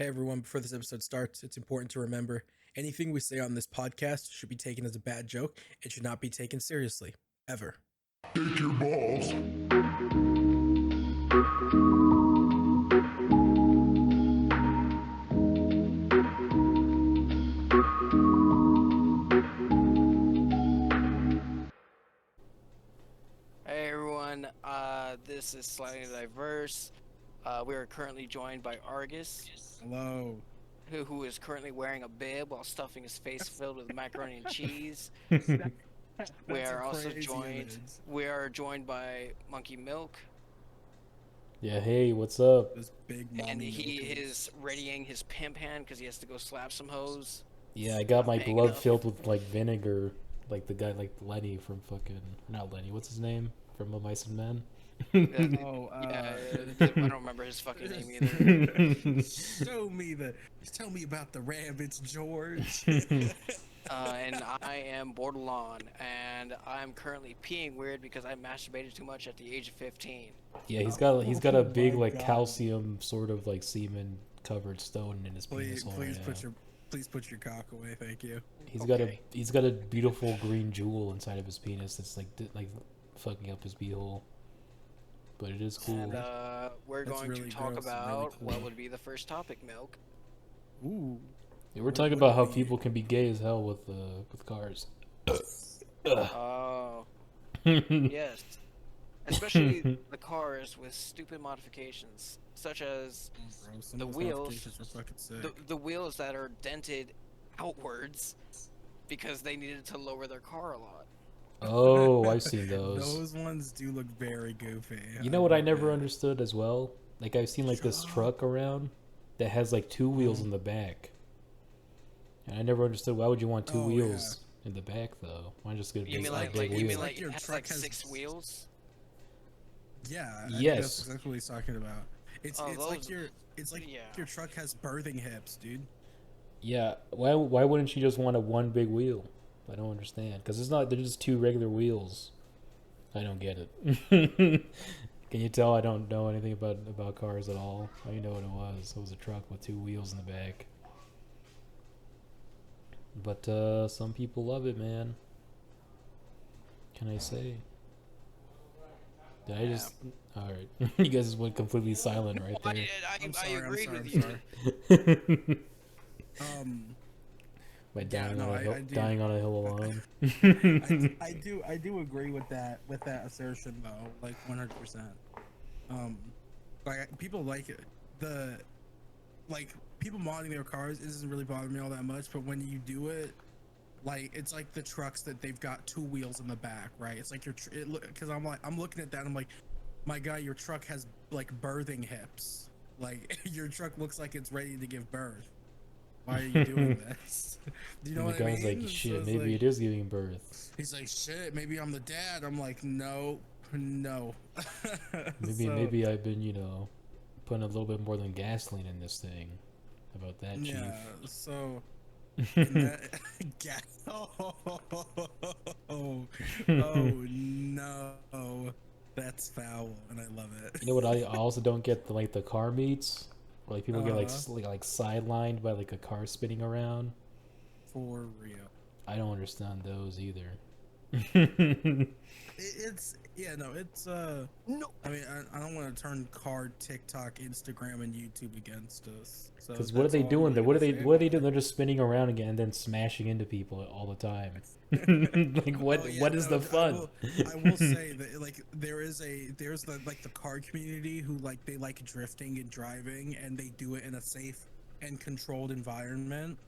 Hey everyone, before this episode starts, it's important to remember anything we say on this podcast should be taken as a bad joke and should not be taken seriously, ever. Take your balls. Hey everyone, this is Slightly Diverse. We are currently joined by Argus, Hello. who is currently wearing a bib while stuffing his face filled with macaroni and cheese. We are also joined. We are joined by Monkey Milk, Yeah, hey, what's up? This big and mommy he milk is readying his pimp hand because he has to go slap some hoes. Yeah, I got my Hang glove up. filled with like vinegar, like the guy, like Lenny from fucking, not Lenny, what's his name? From Mice and Men? Oh, Yeah, I don't remember his fucking name either. Tell me about the rabbits, George. And I am Bordelon, and I'm currently peeing weird because I masturbated too much at the age of 15. Yeah, he's got a Oh big my like God. calcium sort of like semen covered stone in his penis hole right now. Please put your cock away, thank you. Okay. He's got a beautiful green jewel inside of his penis that's like fucking up his beehole. But it is cool. And we're That's going really to talk gross and about really cool. what would be the first topic, Milk. Ooh. Yeah, we're talking about how people can be gay as hell with cars. Oh, yes. Especially the cars with stupid modifications, such as Bro, some The of those wheels- modifications are fucking sick. the wheels that are dented outwards because they needed to lower their car a lot. Oh, I've seen those. Those ones do look very goofy. You know what I love never it. understood as well? Like I've seen like this truck around that has like two wheels in the back. And I never understood why would you want two Oh, wheels in the back though? Why not just get a You big, mean a like big you wheel? mean Like like your it has truck like has- 6 wheels? Yeah, I think Yes. that's exactly what he's talking about. It's Oh, like those- yeah. your truck has birthing hips, dude. Yeah, why wouldn't you just want a one big wheel? I don't understand because it's not. They're just two regular wheels. I don't get it. Can you tell I don't know anything about cars at all? I didn't know what it was. It was a truck with two wheels in the back. But some people love it, man. Can I say? Did I just? All right, you guys just went completely silent right there. I'm I sorry, agreed I'm with sorry, you. I'm sorry. By Yeah, dying, no, on a hill, I do. dying on a hill alone. I do agree with that assertion though, like 100%. Like people like it. Like people modding their cars isn't really bothering me all that much, but when you do it, like it's like the trucks that they've got two wheels in the back, right? It's like because I'm looking at that, I'm like, my guy, your truck has like birthing hips. Like your truck looks like it's ready to give birth. Why are you doing this? Do you know And what the I guy's mean? like, So shit, it's maybe like- it is giving birth. He's like, shit, maybe I'm the dad. I'm like, no. Maybe I've been, putting a little bit more than gasoline in this thing. How about that, Chief? Yeah, so. that, oh no. That's foul, and I love it. You know what I also don't get the car meets? Where, like people get Uh-huh. like sidelined by like a car spinning around. For real. I don't understand those either. It's No. I mean, I don't want to turn car TikTok, Instagram, and YouTube against us. So Because what are that's they all I'm doing? gonna What are they say. doing? They're just spinning around again and then smashing into people all the time. Like what? Oh, yeah, what is no, the fun? I will say that like there's the car community who like they like drifting and driving, and they do it in a safe and controlled environment.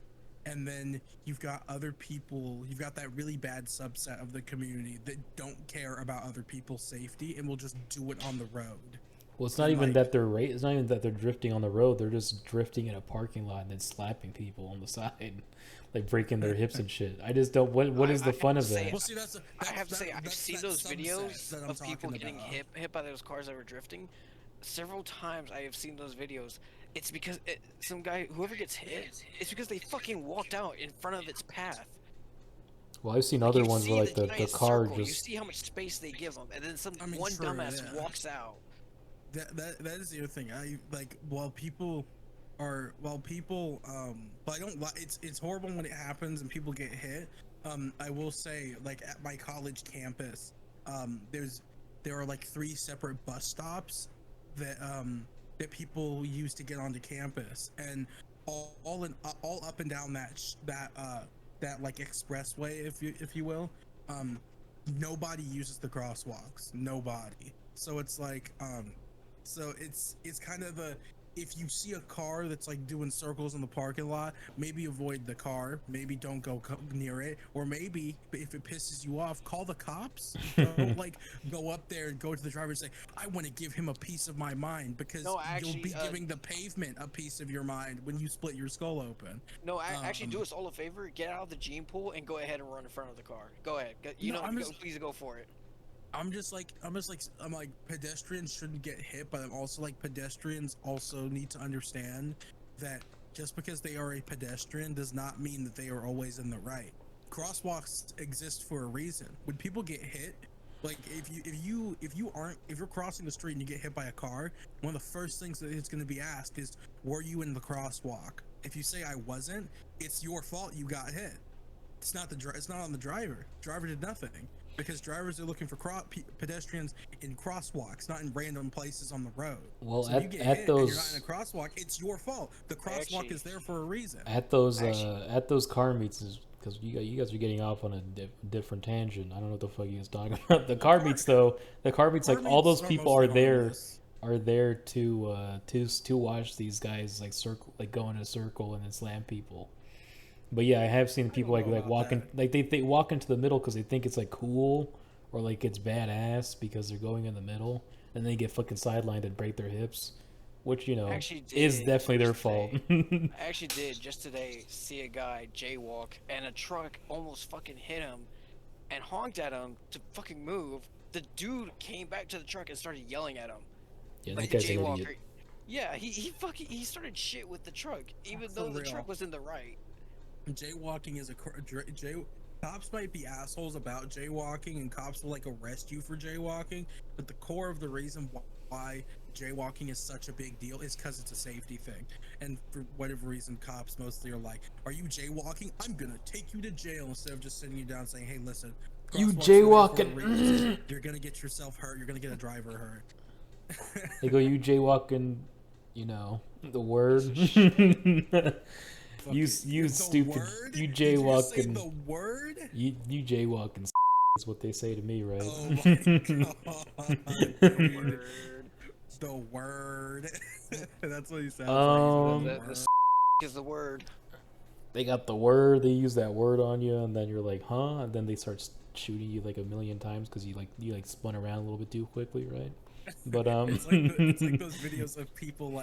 And then you've got other people, you've got that really bad subset of the community that don't care about other people's safety and will just do it on the road. Well, it's not And, even like- that they're It's not even that they're drifting on the road. They're just drifting in a parking lot and then slapping people on the side, like breaking their hips and shit. I just don't. What is the fun of say- that? Well, see, that's I have to say, I've that's seen that those subset videos that I'm of people talking getting about. hit by those cars that were drifting. Several times I have seen those videos. It's because some guy, whoever gets hit, it's because they fucking walked out in front of its path. Well, I've seen Like, other you ones see where like the giant car circle, you just see how much space they give them, and then I mean, one true, dumbass yeah. walks out. That is the other thing. I like while people people but I don't it's horrible when it happens and people get hit. I will say, like, at my college campus, there are like 3 separate bus stops that that people use to get onto campus, and all up and down that like expressway, if you will, nobody uses the crosswalks, nobody. So it's like so it's kind of a, if you see a car that's like doing circles in the parking lot, maybe avoid the car, maybe don't go near it, or maybe if it pisses you off, call the cops. Don't like go up there and go to the driver and say, I want to give him a piece of my mind, because No, actually, you'll be giving the pavement a piece of your mind when you split your skull open. No, actually, do us all a favor. Get out of the gene pool and go ahead and run in front of the car. Go ahead. Please go for it. I'm like pedestrians shouldn't get hit, but I'm also like pedestrians also need to understand that just because they are a pedestrian does not mean that they are always in the right. Crosswalks exist for a reason. When people get hit, like if you're crossing the street and you get hit by a car, one of the first things that is going to be asked is, were you in the crosswalk? If you say I wasn't, it's your fault you got hit. It's not on the driver. Driver did nothing. Because drivers are looking for pedestrians in crosswalks, not in random places on the road. Well, so at those, you're not in a crosswalk, it's your fault. The crosswalk is there for a reason. At those car meets, because you guys are getting off on a different tangent. I don't know what the fuck you guys talking about. The car meets though, like all those people are there to watch these guys like go in a circle and then slam people. But yeah, I have seen people like walking, like they walk into the middle because they think it's like cool or like it's badass because they're going in the middle, and they get fucking sidelined and break their hips, which is definitely their fault. I actually did just today see a guy jaywalk and a truck almost fucking hit him and honked at him to fucking move. The dude came back to the truck and started yelling at him. Yeah, that guy's an idiot. Yeah, he started shit with the truck even though the truck was in the right. Jaywalking is cops might be assholes about jaywalking, and cops will like arrest you for jaywalking, but the core of the reason why jaywalking is such a big deal is because it's a safety thing. And for whatever reason, cops mostly are like, are you jaywalking? I'm gonna take you to jail, instead of just sitting you down and saying, hey, listen, you jaywalking, you're gonna get yourself hurt, you're gonna get a driver hurt. They go, you jaywalking, the word. You stupid, word? you jaywalking. The word? You jaywalking is what they say to me, right? Oh my god. The word. That's what he sounds like. The is the word. They got the word. They use that word on you, and then you're like, huh? And then they start shooting you like a million times because you spun around a little bit too quickly, right? But it's like those videos of people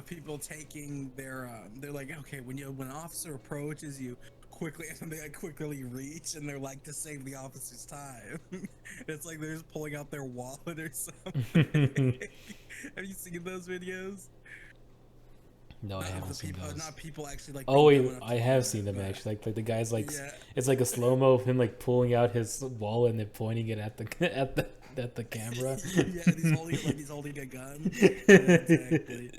people taking their they're like, okay, when an officer approaches you quickly, and they quickly reach, and they're like, to save the officer's time. It's like they're just pulling out their wallet or something. Have you seen those videos? No, I haven't seen those. Not people actually like. Oh wait, I have seen them actually. Like the guys it's like a slow mo of him like pulling out his wallet and then pointing it at the camera. Yeah, he's holding a gun. Yeah, exactly.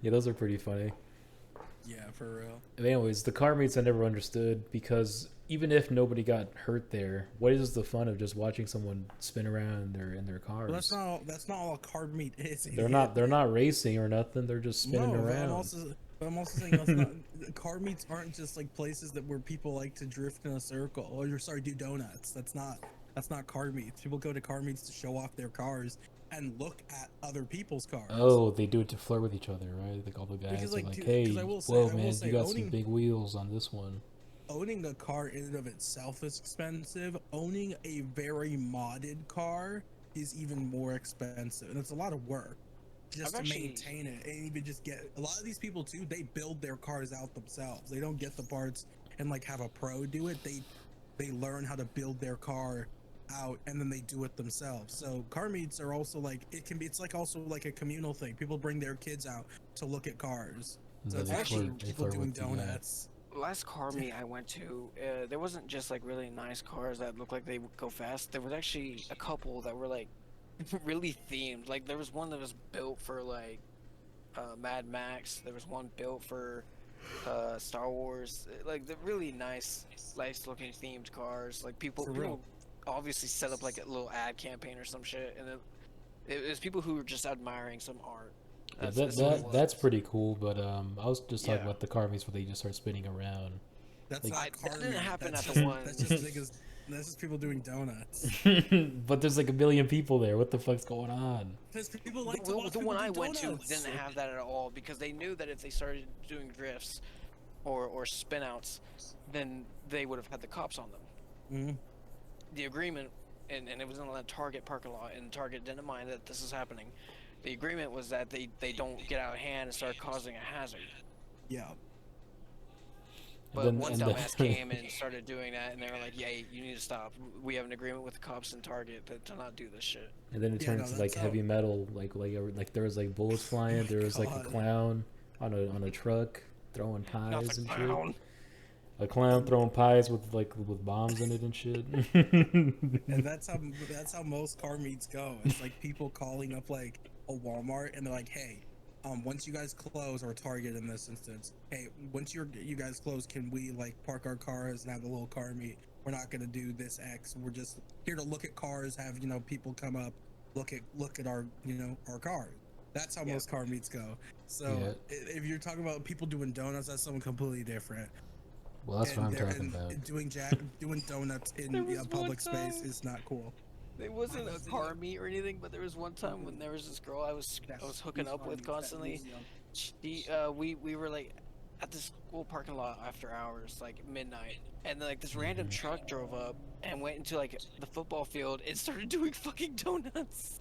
Yeah, those are pretty funny. Yeah, for real. Anyways, the car meets I never understood, because even if nobody got hurt there, what is the fun of just watching someone spin around in their cars? Well, that's not all a car meet is. They're not racing or nothing. They're just spinning around. I'm also saying car meets aren't just like places where people like to drift in a circle or do donuts. That's not car meets. People go to car meets to show off their cars and look at other people's cars. Oh, they do it to flirt with each other, right? Like all the guys are like, hey, whoa, man, you got some big wheels on this one. Owning a car in and of itself is expensive. Owning a very modded car is even more expensive, and it's a lot of work just to maintain it. And even just get a lot of these people too, they build their cars out themselves. They don't get the parts and like have a pro do it. They learn how to build their car out, and then they do it themselves. So car meets are also like, it's like also like a communal thing. People bring their kids out to look at cars. So it's actually people doing donuts. Last car meet I went to, there wasn't just like really nice cars that looked like they would go fast. There was actually a couple that were like really themed. Like there was one that was built for like Mad Max. There was one built for Star Wars. Like the really nice looking themed cars. Like people For real. obviously set up like a little ad campaign or some shit, and it was people who were just admiring some art. Yeah, That's what it was. that's pretty cool. But I was just talking Yeah. about the car meets where they just start spinning around. That's Like- not car That didn't meat. happen That's at just, the one. That's just niggas. That's just people doing donuts. But there's like a million people there. What the fuck's going on? Because people like to The, watch the people one do I went to donuts. didn't have that at all because they knew that if they started doing drifts or spin outs, then they would have had the cops on them. Mhm. The agreement, and it was in a Target parking lot, and Target didn't mind that this is happening. The agreement was that they don't get out of hand and start causing a hazard. Yeah. But then- one and then- dumbass came and started doing that, and they were like, "Yeah, you need to stop. We have an agreement with the cops and Target to not do this shit." And then it Yeah, turned no, into like that's heavy how- metal, like there was like bullets flying. There was like a God. clown on a truck throwing Not pies the and clown. shit. A clown throwing pies with bombs in it and shit. And that's how most car meets go. It's like people calling up like a Walmart and they're like, "Hey, once you guys close, or Target in this instance, hey, once you guys close, can we like park our cars and have a little car meet? We're not gonna do this X. We're just here to look at cars, have people come up, look at our our cars." That's how Yeah. most car meets go. So Yeah. if you're talking about people doing donuts, that's something completely different. Well, that's what I'm And they're- talking and about. doing donuts in There was public one space time- is not cool. It wasn't a car meet or anything, but there was one time when there was this girl I was hooking up with constantly. We were like at the school parking lot after hours, like midnight, and then like this random truck drove up and went into like the football field and started doing fucking donuts.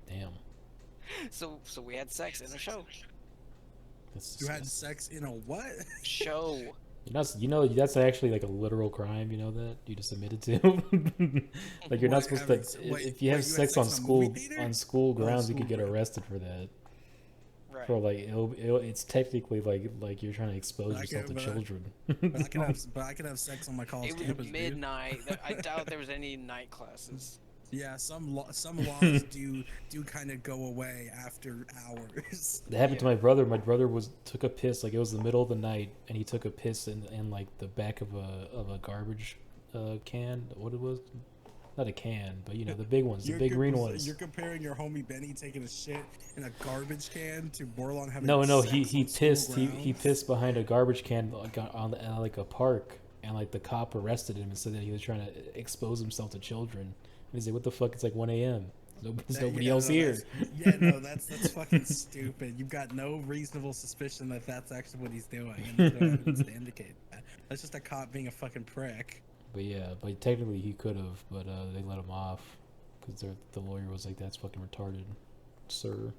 Damn. So we had sex in a show. That's You had disgusting. sex in a what? Show. That's actually like a literal crime. You know that you just admitted to. Like you're not What, supposed having- to. wait, If you have wait, you had sex on sex in a school movie theater? school grounds, you school could get grounds. arrested for that. Right. For like it's technically like you're trying to expose But I yourself to can't- children. But I can have sex on my college It was campus, dude. midnight. I doubt there was any night classes. Yeah, some laws do kind of go away after hours. That happened to my brother. My brother took a piss, like it was the middle of the night, and he took a piss in like the back of a garbage can. What it was? Not a can, but the big ones, the big green ones. You're comparing your homie Benny taking a shit in a garbage can to Bordelon having No, sex he on school pissed. He grounds? pissed behind a garbage can on like a park, and like the cop arrested him and said that he was trying to expose himself to children. And he's like, "What the fuck? It's like 1 a.m. There's nobody else here." That's fucking stupid. You've got no reasonable suspicion that that's actually what he's doing, and there's no evidence to indicate that. That's just a cop being a fucking prick. But yeah, but technically he could have, but they let him off because the lawyer was like, "That's fucking retarded, sir."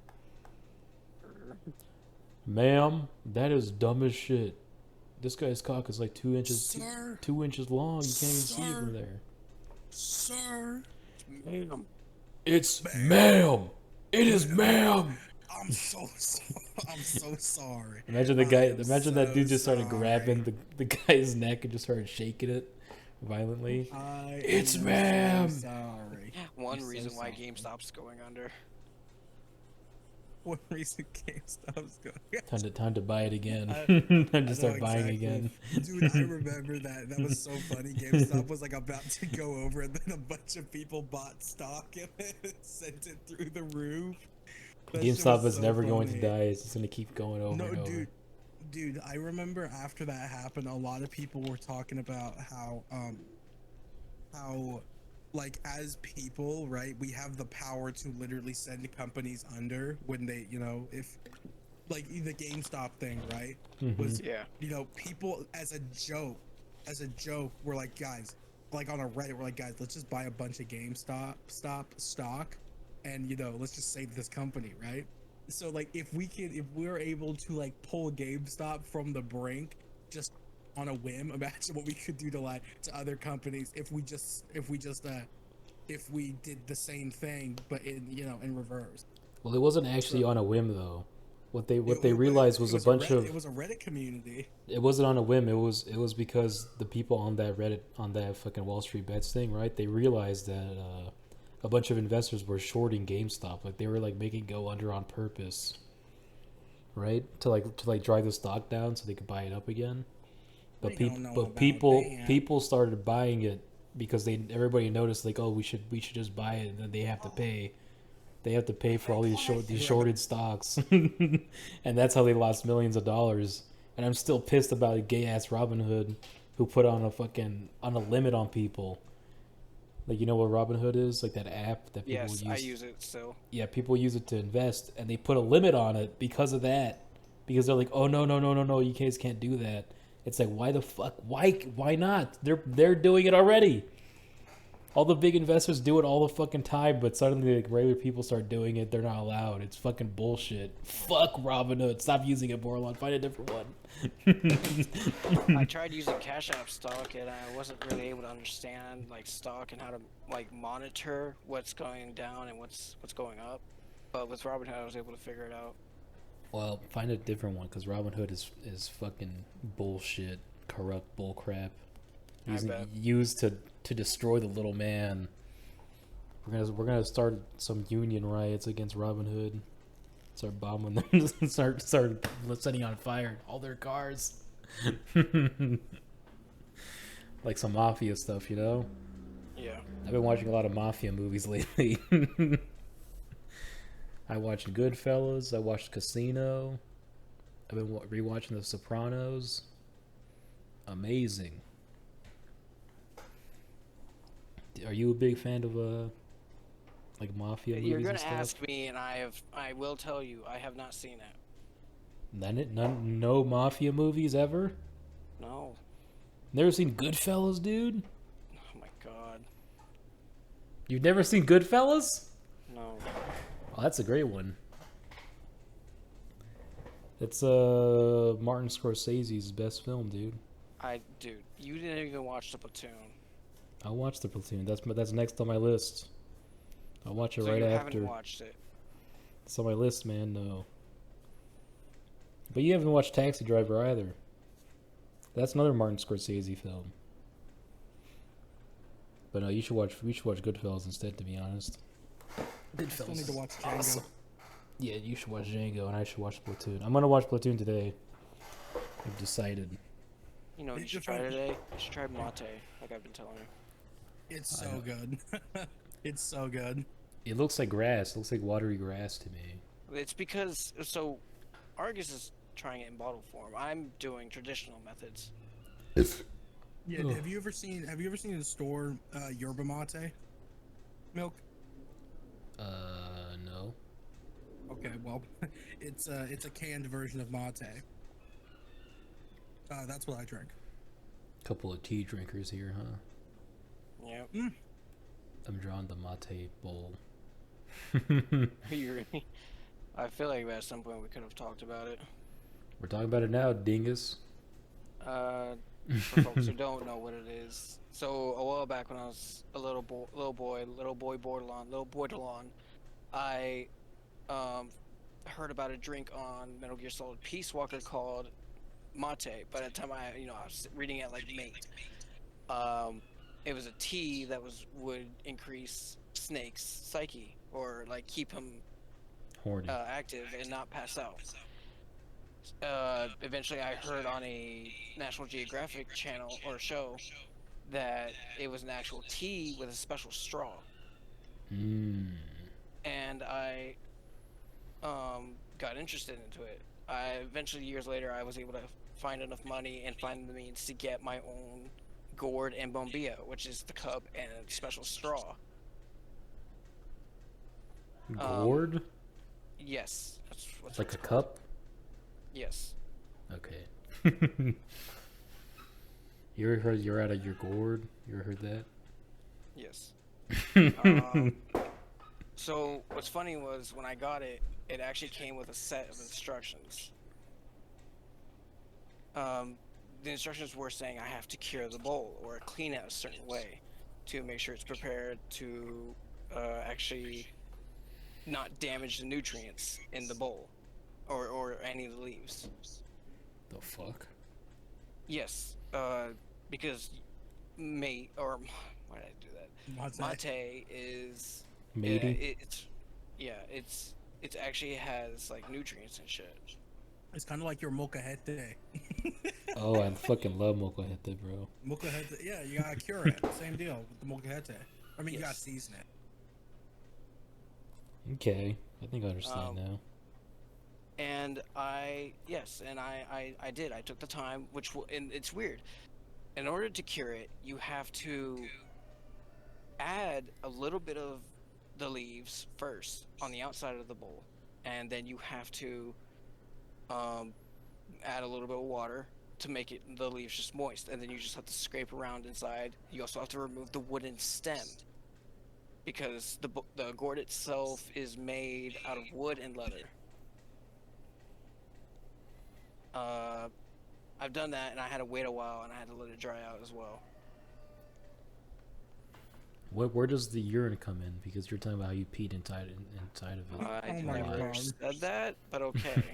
Ma'am, that is dumb as shit. This guy's cock is like 2 inches, Sir? 2 inches long. You can't even see it Sir? from there. Sir, Ma'am. It's ma'am. It is ma'am. I'm so sorry. Imagine the I guy. am Imagine that so dude just started sorry. grabbing the guy's neck and just started shaking it violently. It's am ma'am. So sorry. One so reason why sorry. GameStop's going under. One reason GameStop's going. Time to buy it again. I Time know to start buying exactly. again. Dude, I remember that. That was so funny. GameStop was like about to go over, and then a bunch of people bought stock in it and sent it through the roof. That shit GameStop was is so never going to funny. die. It's just going to keep going over No, and over. dude, I remember after that happened, a lot of people were talking about how like as people, right, we have the power to literally send companies under when they, if like the GameStop thing, right, was Yeah. people as a joke, we're like, guys, like on a Reddit, we're like, guys, let's just buy a bunch of GameStop stock, and let's just save this company, right? So like if we're able to like pull GameStop from the brink just on a whim, imagine what we could do to other companies if we did the same thing but in reverse. Well, it wasn't actually on a whim though. What they It realized was a bunch it of. was a Reddit community. It wasn't on a whim. It was because the people on that Reddit, on that fucking Wall Street Bets thing, right? They realized that a bunch of investors were shorting GameStop. Like they were like making it go under on purpose. right? To drive the stock down so they could buy it up again. But We don't know about people that. people started buying it because everybody noticed like, oh, we should just buy it, and then they have to pay. They have to pay for all these shorted stocks, and that's how they lost millions of dollars. And I'm still pissed about a gay ass Robinhood who put on a limit on people. Like, you know what Robinhood is? Like that app that people Yes, use. I use it still. Yeah, people use it to invest, and they put a limit on it because of that. Because they're like, oh no, you guys can't do that. It's like, why the fuck? Why not? They're doing it already. All the big investors do it all the fucking time, but suddenly like regular people start doing it. They're not allowed. It's fucking bullshit. Fuck Robinhood. Stop using it, Bordelon. Find a different one. I tried using Cash App stock, and I wasn't really able to understand like stock and how to like monitor what's going down and what's going up. But with Robinhood, I was able to figure it out. Well, find a different one, because Robinhood is fucking bullshit, corrupt bullcrap. Used to destroy the little man. We're gonna start some union riots against Robinhood. Start bombing them. start setting on fire all their cars. Like some mafia stuff, you know? Yeah. I've been watching a lot of mafia movies lately. I watched Goodfellas. I watched Casino. I've been rewatching The Sopranos. Amazing. Are you a big fan of like mafia movies? You're and gonna stuff? ask me, and I will tell you, I have not seen it. No mafia movies ever? No. Never seen Goodfellas, dude? Oh my god. You've never seen Goodfellas? No. Oh, that's a great one. It's Martin Scorsese's best film, dude. Dude, you didn't even watch The Platoon. I watched The Platoon. That's next on my list. I'll watch it So right you after. haven't watched it. It's on my list, man. No. But you haven't watched Taxi Driver either. That's another Martin Scorsese film. But no, we should watch Goodfellas instead, to be honest. I still need to watch Django. Awesome. Yeah, you should watch Django, and I should watch Platoon. I'm gonna watch Platoon today. I've decided. You know, you should try today. You should try mate, like I've been telling you. It's so good. It's so good. It looks like grass. It looks like watery grass to me. It's because Argus is trying it in bottle form. I'm doing traditional methods. Yeah. Ugh. Have you ever seen in the store yerba mate milk? No. Okay, well, it's a canned version of mate. That's what I drink. Couple of tea drinkers here, huh? Yep. I'm drawing the mate bowl. I feel like at some point we could have talked about it. We're talking about it now, dingus. For folks who don't know what it is, so a while back when I was a little boy Bordelon, I heard about a drink on Metal Gear Solid Peace Walker called mate. By the time I was reading it like mate. It was a tea that would increase Snake's psyche, or like keep him Horny. active and not pass out. Eventually I heard on a National Geographic channel or show that it was an actual tea with a special straw. Mm. And I got interested into it. Eventually, years later, I was able to find enough money and find the means to get my own gourd and bombilla, which is the cup and a special straw. Gourd? Yes. That's Like what's a called. cup? Yes. Okay. You ever heard you're out of your gourd? You ever heard that? Yes. So what's funny was when I got it, it actually came with a set of instructions. The instructions were saying I have to cure the bowl or clean it a certain way to make sure it's prepared to actually not damage the nutrients in the bowl or any of the leaves. The fuck? Yes, because why did I do that? Mate is Matey? it actually has like nutrients and shit. It's kind of like your molcajete. Oh, I fucking love molcajete, bro. Molcajete, yeah, you gotta cure it. Same deal with the molcajete. I mean, you gotta Yes. season it. Okay, I think I understand now. And I did. I took the time, and it's weird. In order to cure it, you have to add a little bit of the leaves first on the outside of the bowl, and then you have to add a little bit of water to make the leaves just moist, and then you just have to scrape around inside. You also have to remove the wooden stem because the gourd itself is made out of wood and leather. I've done that, and I had to wait a while, and I had to let it dry out as well. Where does the urine come in? Because you're talking about how you peed inside of it. I Oh my never God. said that, but okay.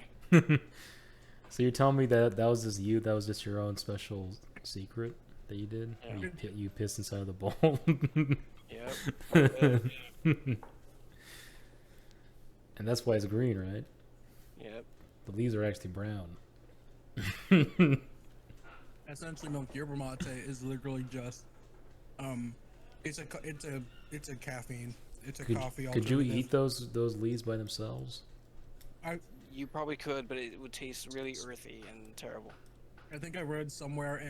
So you're telling me that that was just your own special secret that you did? Yeah. You pissed inside of the bowl? Yep. And that's why it's green, right? Yep. The leaves are actually brown. Essentially, milk yerba mate is literally just, it's a caffeine. It's a coffee Could you alternative. eat those leaves by themselves? You probably could, but it would taste really earthy and terrible. I think I read somewhere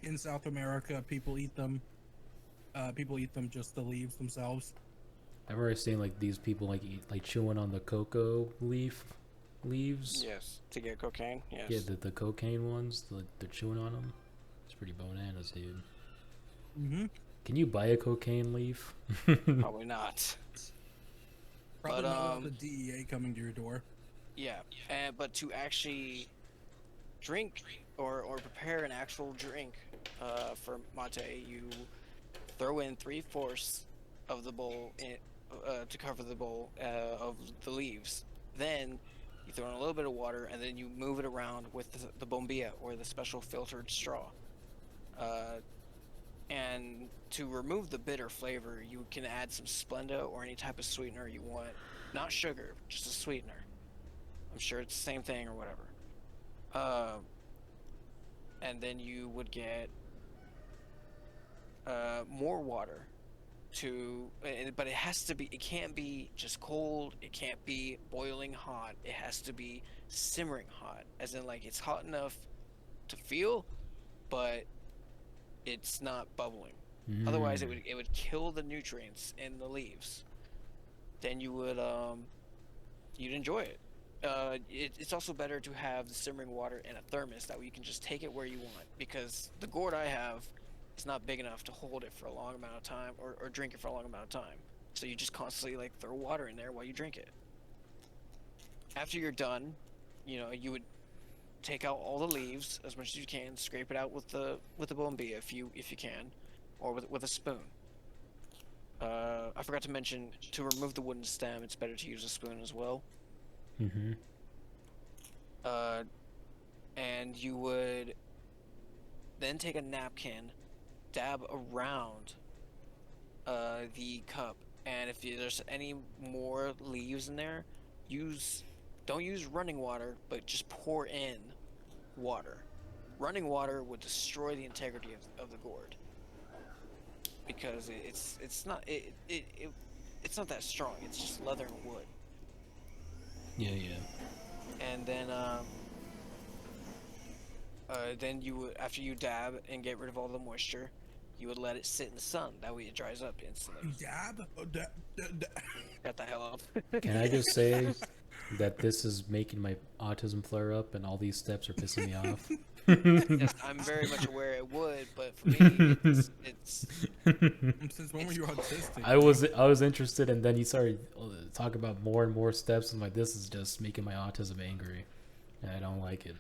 in South America, people eat them. People eat them just the leaves themselves. I've already seen like these people like chewing on the cocoa leaves. Yes. To get cocaine. Yes. Yeah, the cocaine ones. They're chewing on them. It's pretty bananas, dude. Mm-hmm. Can you buy a cocaine leaf? Probably not. Probably But, not without the DEA coming to your door. Yeah. But to actually drink or prepare an actual drink for mate, you throw in 3/4 of the bowl to cover the bowl of the leaves. Then you throw in a little bit of water, and then you move it around with the bombilla, or the special filtered straw. And to remove the bitter flavor, you can add some Splenda or any type of sweetener you want. Not sugar, just a sweetener. I'm sure it's the same thing or whatever. And then you would get more water but it can't be just cold, it can't be boiling hot, it has to be simmering hot, as in like it's hot enough to feel, but it's not bubbling. Otherwise it would kill the nutrients in the leaves. Then you would you'd enjoy it. It's also better to have the simmering water in a thermos, that way you can just take it where you want, because the gourd I have is not big enough to hold it for a long amount of time or drink it for a long amount of time. So you just constantly like throw water in there while you drink it. After you're done, you would take out all the leaves as much as you can, scrape it out with the bombilla if you can, or with a spoon. I forgot to mention, to remove the wooden stem, it's better to use a spoon as well. Mm-hmm. And you would then take a napkin, dab around the cup, and if there's any more leaves in there, don't use running water, but just pour in water. Running water would destroy the integrity of the gourd, because it's not that strong. It's just leather and wood. Yeah. And then you would, after you dab and get rid of all the moisture, you would let it sit in the sun. That way it dries up instantly. Dab? Got the hell up. Can I just say that this is making my autism flare up, and all these steps are pissing me off? Yes, I'm very much aware it would, but for me, it's Since when were you autistic? I was interested, and then you started talking about more and more steps. I'm like, this is just making my autism angry, and I don't like it.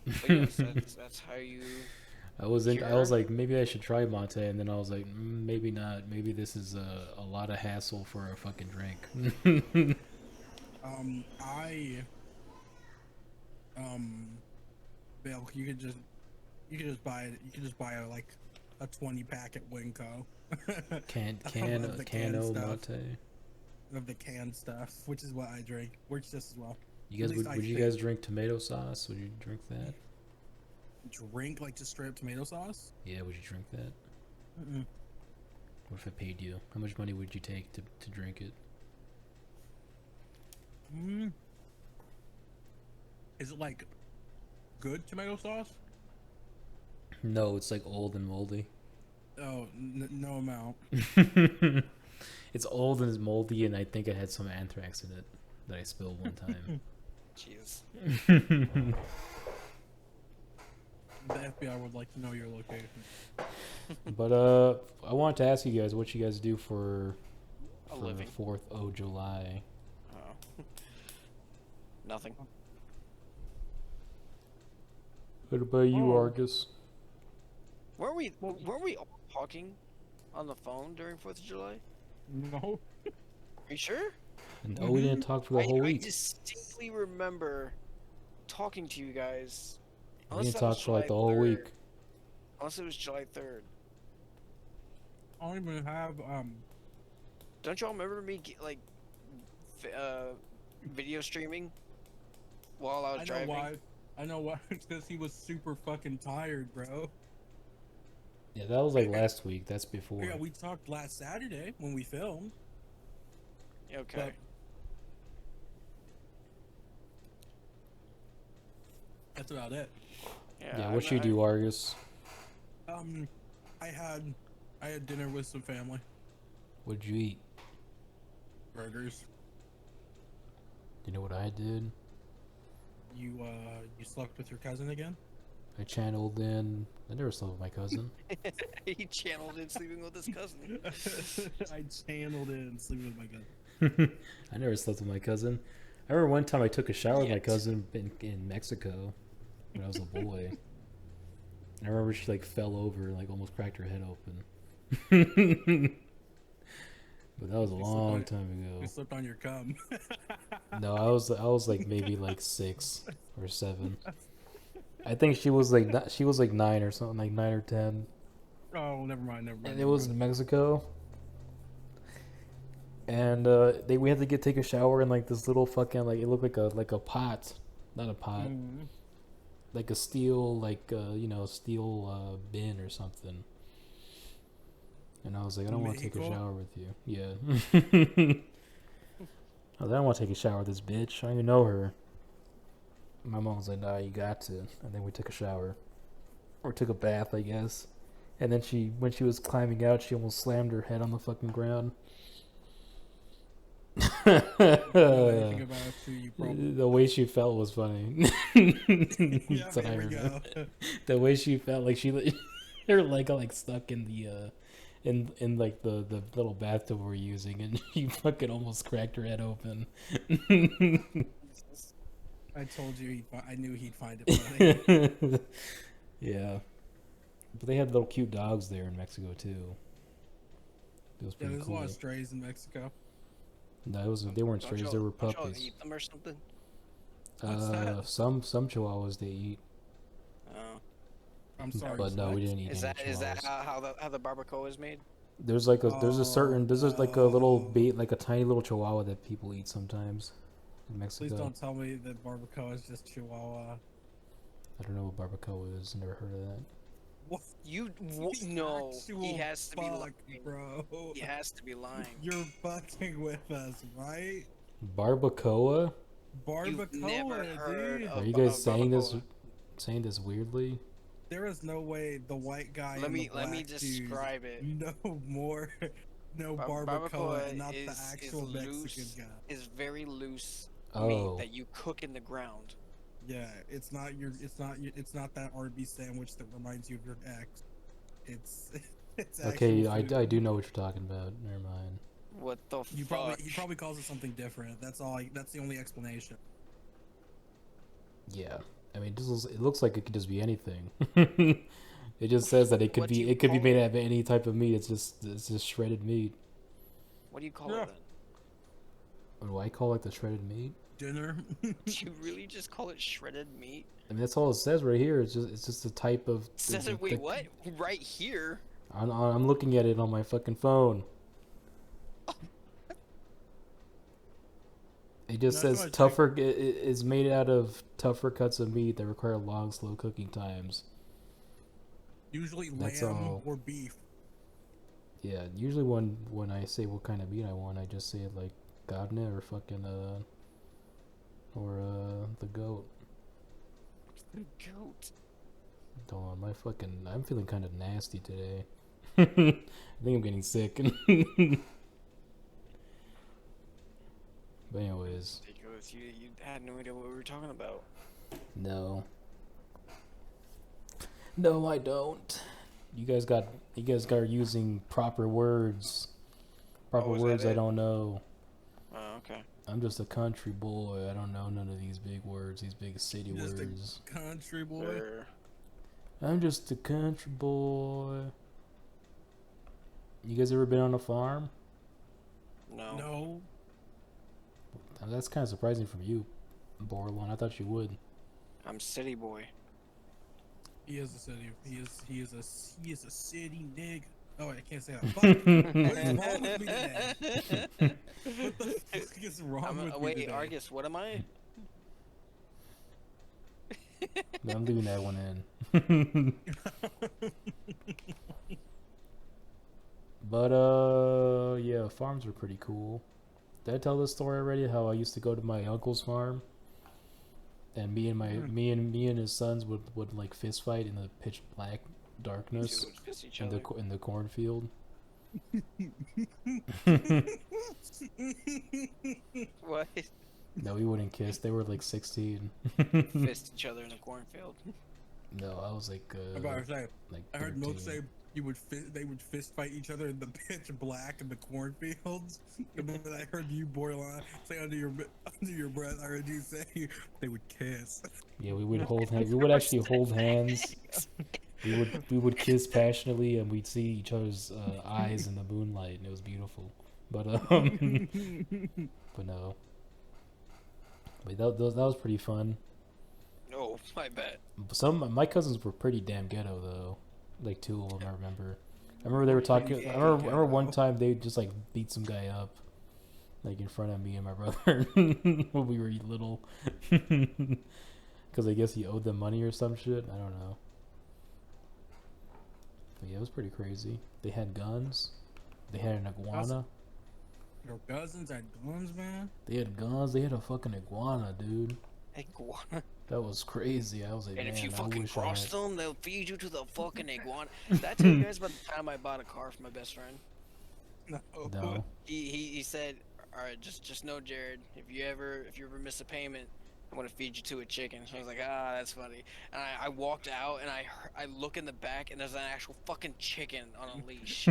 But yes, that's how you. I was like, maybe I should try mate, and then I was like, maybe not. Maybe this is a lot of hassle for a fucking drink. Bill, you could just buy it. You could just buy like a 20 pack at Winco. Can I love the canned cano stuff. mate. I love the canned stuff, which is what I drink. Works just as well. You guys At least I would you think. guys drink tomato sauce? Would you drink that? Drink like just straight up tomato sauce? Yeah, would you drink that? Mm-mm. What if I paid you? How much money would you take to drink it? Is it like good tomato sauce? No, it's like old and moldy. Oh, no amount. It's old and it's moldy, and I think it had some anthrax in it that I spilled one time. Jeez. The FBI would like to know your location. But I wanted to ask you guys what you guys do for A the living. 4th of July. Oh. Nothing. What about you, Oh. Argus? Weren't we all talking on the phone during 4th of July? No. Are you sure? No, we didn't talk for the whole I week. distinctly remember talking to you guys. We Unless didn't that was talk for like the July whole 3rd. week. Unless it was July 3rd. I don't even have Don't y'all remember me video streaming while I was I know driving? why. I know why. It's because he was super fucking tired, bro. Yeah, that was like last week. That's before. Yeah, we talked last Saturday when we filmed. Okay. But that's about it. Yeah, I what know- you do, Argus? I had dinner with some family. What'd you eat? Burgers. You know what I did? You slept with your cousin again? I channeled in. I never slept with my cousin. He channeled in sleeping with his cousin. I channeled in sleeping with my cousin. I never slept with my cousin. I remember one time I took a shower with my Yet. cousin in Mexico when I was a boy. I remember she like fell over and like almost cracked her head open. But that was a You long slept time You ago. slept on your cum. No, I was like maybe like 6 or 7. I think she was like 9 or something, like 9 or 10. Oh, never mind. And it was in Mexico. And we had to take a shower in like this little fucking like it looked like a pot, not a pot, Mhm. like a steel steel bin or something. And I was like, I don't want to take a Mexico? shower with you. Yeah. I don't want to take a shower with this bitch. I don't even know her. My mom was like, nah, you got to. And then we took a shower. Or took a bath, I guess. And then when she was climbing out, she almost slammed her head on the fucking ground. Anything about it too, you probably. The way she felt was funny. Yeah, That's what I here we remember. go. The way she felt, like her leg got like stuck in the in like the little bathtub we're using, and she fucking almost cracked her head open. I told you I knew he'd find it funny. Yeah, but they had little cute dogs there in Mexico too. It was Yeah, pretty there's cool. a lot of strays in Mexico. No, they weren't Don't strays; y'all- they were don't y'all puppies. eat them or something? What's that? Some chihuahuas they eat, Oh. I'm sorry. but no, what? we didn't eat Is any that chihuahuas. how the barbacoa is made? There's like there's like a little Oh. bait, like a tiny little chihuahua that people eat sometimes in Mexico. Please don't tell me that barbacoa is just Chihuahua. I don't know what barbacoa is. Never heard of that. What? No, he Actual has to be fuck, lying. bro. He has to be lying. You're fucking with us, right? Barbacoa? Barbacoa, never heard dude. of- Are you guys of saying this weirdly? There is no way the white guy. Let and me the let me black describe it. dude know more. No barbacoa, Barbacoa and not the is actual Mexican loose. guy. Is very loose Oh. meat that you cook in the ground. Yeah, it's not that Arby's sandwich that reminds you of your ex. It's Okay, actual food. I do know what you're talking about. Never mind. What the He fuck? probably calls it something different. That's all. That's the only explanation. Yeah, I mean, it looks like it could just be anything. It just says that it could What do be you it could be call made it? out of any type of meat. It's just shredded meat. What do you call Yeah. it then? What do I call it? The shredded meat? Dinner. Do you really just call it shredded meat? I mean, that's all it says right here. It's just a type of. Says it. Wait, what? Right here. I'm looking at it on my fucking phone. It just No, says tougher. It is made out of tougher cuts of meat that require long, slow cooking times. Usually That's lamb all. or beef. Yeah, usually when I say what kind of meat I want, I just say like carne or fucking the goat. Goat. Hold on, I'm feeling kind of nasty today. I think I'm getting sick. But anyways, Ridiculous. You had no idea what we were talking about. no, I don't. You guys are using proper words. Proper Oh, is words that I it? don't know. Oh, okay. I'm just a country boy. I don't know none of these big words, these big city Just words. a country boy. Sure. I'm just a country boy. You guys ever been on a farm? No. No. That's kind of surprising from you, Bordelon. I thought you would. I'm city boy. He is a city. He is a city nigga. Oh, I can't say that. Fuck. What is wrong with me today? What the fuck is wrong with me Wait, today? Argus, what am I? No, I'm leaving that one in. But yeah, farms are pretty cool. Did I tell this story already? How I used to go to my uncle's farm, and me and his sons would like fist fight in the pitch black darkness in the cornfield. What? No, we wouldn't kiss. They were like 16. Fist each other in the cornfield. No, I was like I'm about to say, like I heard Milk 13. say they would fist fight each other in the pitch black in the cornfields. And then I heard you, Bordelon, say under your breath. I heard you say they would kiss. Yeah, we would hold hands. We would actually hold hands. We would kiss passionately, and we'd see each other's eyes in the moonlight, and it was beautiful. But but no. But that was pretty fun. Oh, I bet. Some of my cousins were pretty damn ghetto though. Like 2 of them, I remember. I remember they were talking. I remember one time they just like beat some guy up, like in front of me and my brother when we were little, because I guess he owed them money or some shit. I don't know. But yeah, it was pretty crazy. They had guns. They had an iguana. Your cousins had guns, man. They had guns. They had a fucking iguana, dude. Iguana. That was crazy. I was like, And man, if you I fucking wish I cross had... them, they'll feed you to the fucking iguana. Did I tell you guys about the time I bought a car for my best friend? No. He said, all right, just know, Jared, if you ever miss a payment, I'm gonna feed you to a chicken. I was like, ah, that's funny. And I walked out and I look in the back and there's an actual fucking chicken on a leash.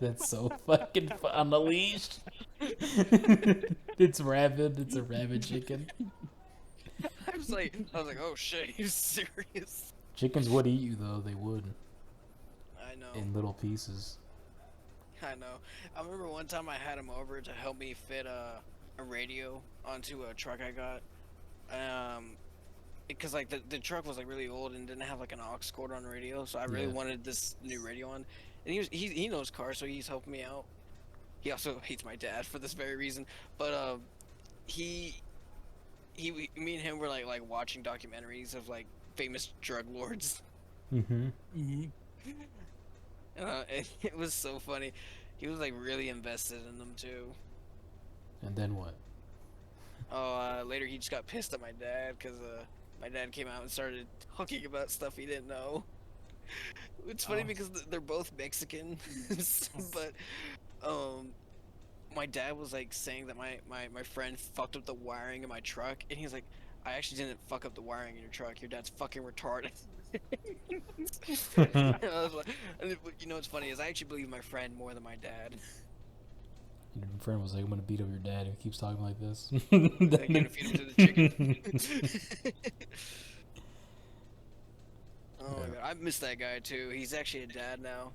That's so fucking fun. On the leash. It's rabid. It's a rabid chicken. I was like, oh shit, you serious? Chickens would eat you though. They would. I know. In little pieces. I know. I remember one time I had him over to help me fit a radio onto a truck I got. Because like the truck was like really old and didn't have like an aux cord on the radio, so I really wanted this new radio on. And he knows cars, so he's helping me out. He also hates my dad for this very reason, but me and him were like watching documentaries of like famous drug lords. Mm-hmm. It was so funny. He was like really invested in them too. And then what? Oh, later he just got pissed at my dad because my dad came out and started talking about stuff he didn't know. It's funny because they're both Mexican, but my dad was like saying that my friend fucked up the wiring in my truck, and he's like, I actually didn't fuck up the wiring in your truck. Your dad's fucking retarded. And I was like, and you know what's funny is I actually believe my friend more than my dad. Your friend was like, I'm gonna beat up your dad if he keeps talking like this. I'm gonna feed him to the chicken. Oh my god, I miss that guy too. He's actually a dad now.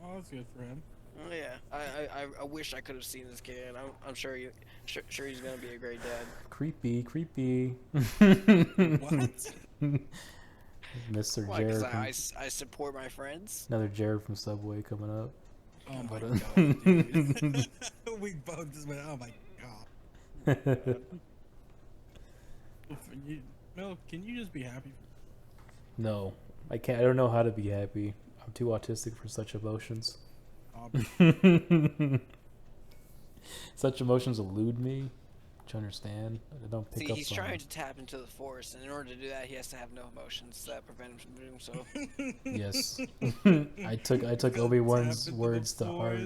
Oh, that's good for him. Oh yeah, I wish I could have seen this kid. I'm sure he's gonna be a great dad. Creepy. What? Mr. Why? Because Jared. I support my friends. Another Jared from Subway coming up. Oh my But, god, dude. We both just went, oh my god. Mel, can you just be happy? No, I can't. I don't know how to be happy. I'm too autistic for such emotions. Such emotions elude me. To understand, I don't pick See, up he's on trying them. to tap into the force, and in order to do that, he has to have no emotions that prevent him from doing so. Yes, I took Obi Wan's words to heart.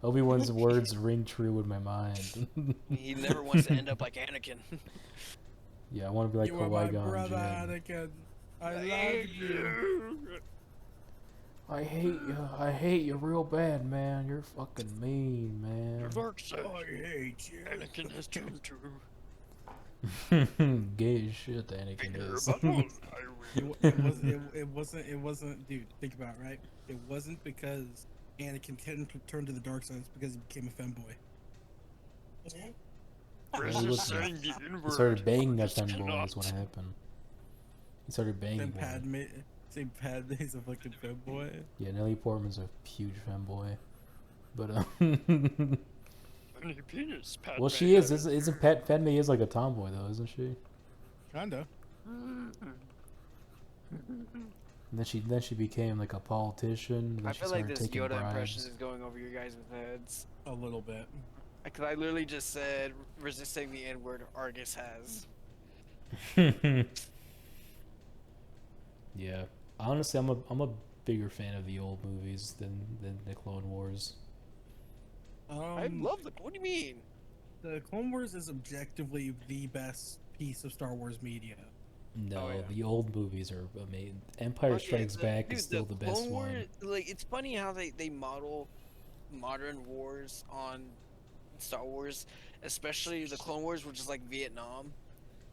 Obi Wan's words ring true in my mind. He never wants to end up like Anakin. Yeah, I want to be like You are my Qui-Gon brother, Jinn. Anakin. I love you. I hate you. I hate you real bad, man. You're fucking mean, man. Dark side. I hate you. Anakin has turned true. Gay as shit, Anakin is. It wasn't, dude, think about it, right? It wasn't because Anakin turned to the dark side, it's because he became a femboy. He started banging that femboy is what happened. He started banging one. Say Padme's a fucking femboy. Yeah, Nelly Portman's a huge femboy. But Penis, well, she is. Isn't Padme is like a tomboy though, isn't she? Kinda. And then she became like a politician. Then I she feel like started this taking Yoda impression bribes. is going over your guys' heads. A little bit. Because I literally just said, resisting the N-word Argus has. Yeah, honestly, I'm a bigger fan of the old movies than the Clone Wars. I love the. What do you mean? The Clone Wars is objectively the best piece of Star Wars media. No, Oh, yeah. the old movies are amazing. Empire Strikes Back is still the best Clone War, one. like, it's funny how they model modern wars on Star Wars, especially the Clone Wars, which is like Vietnam.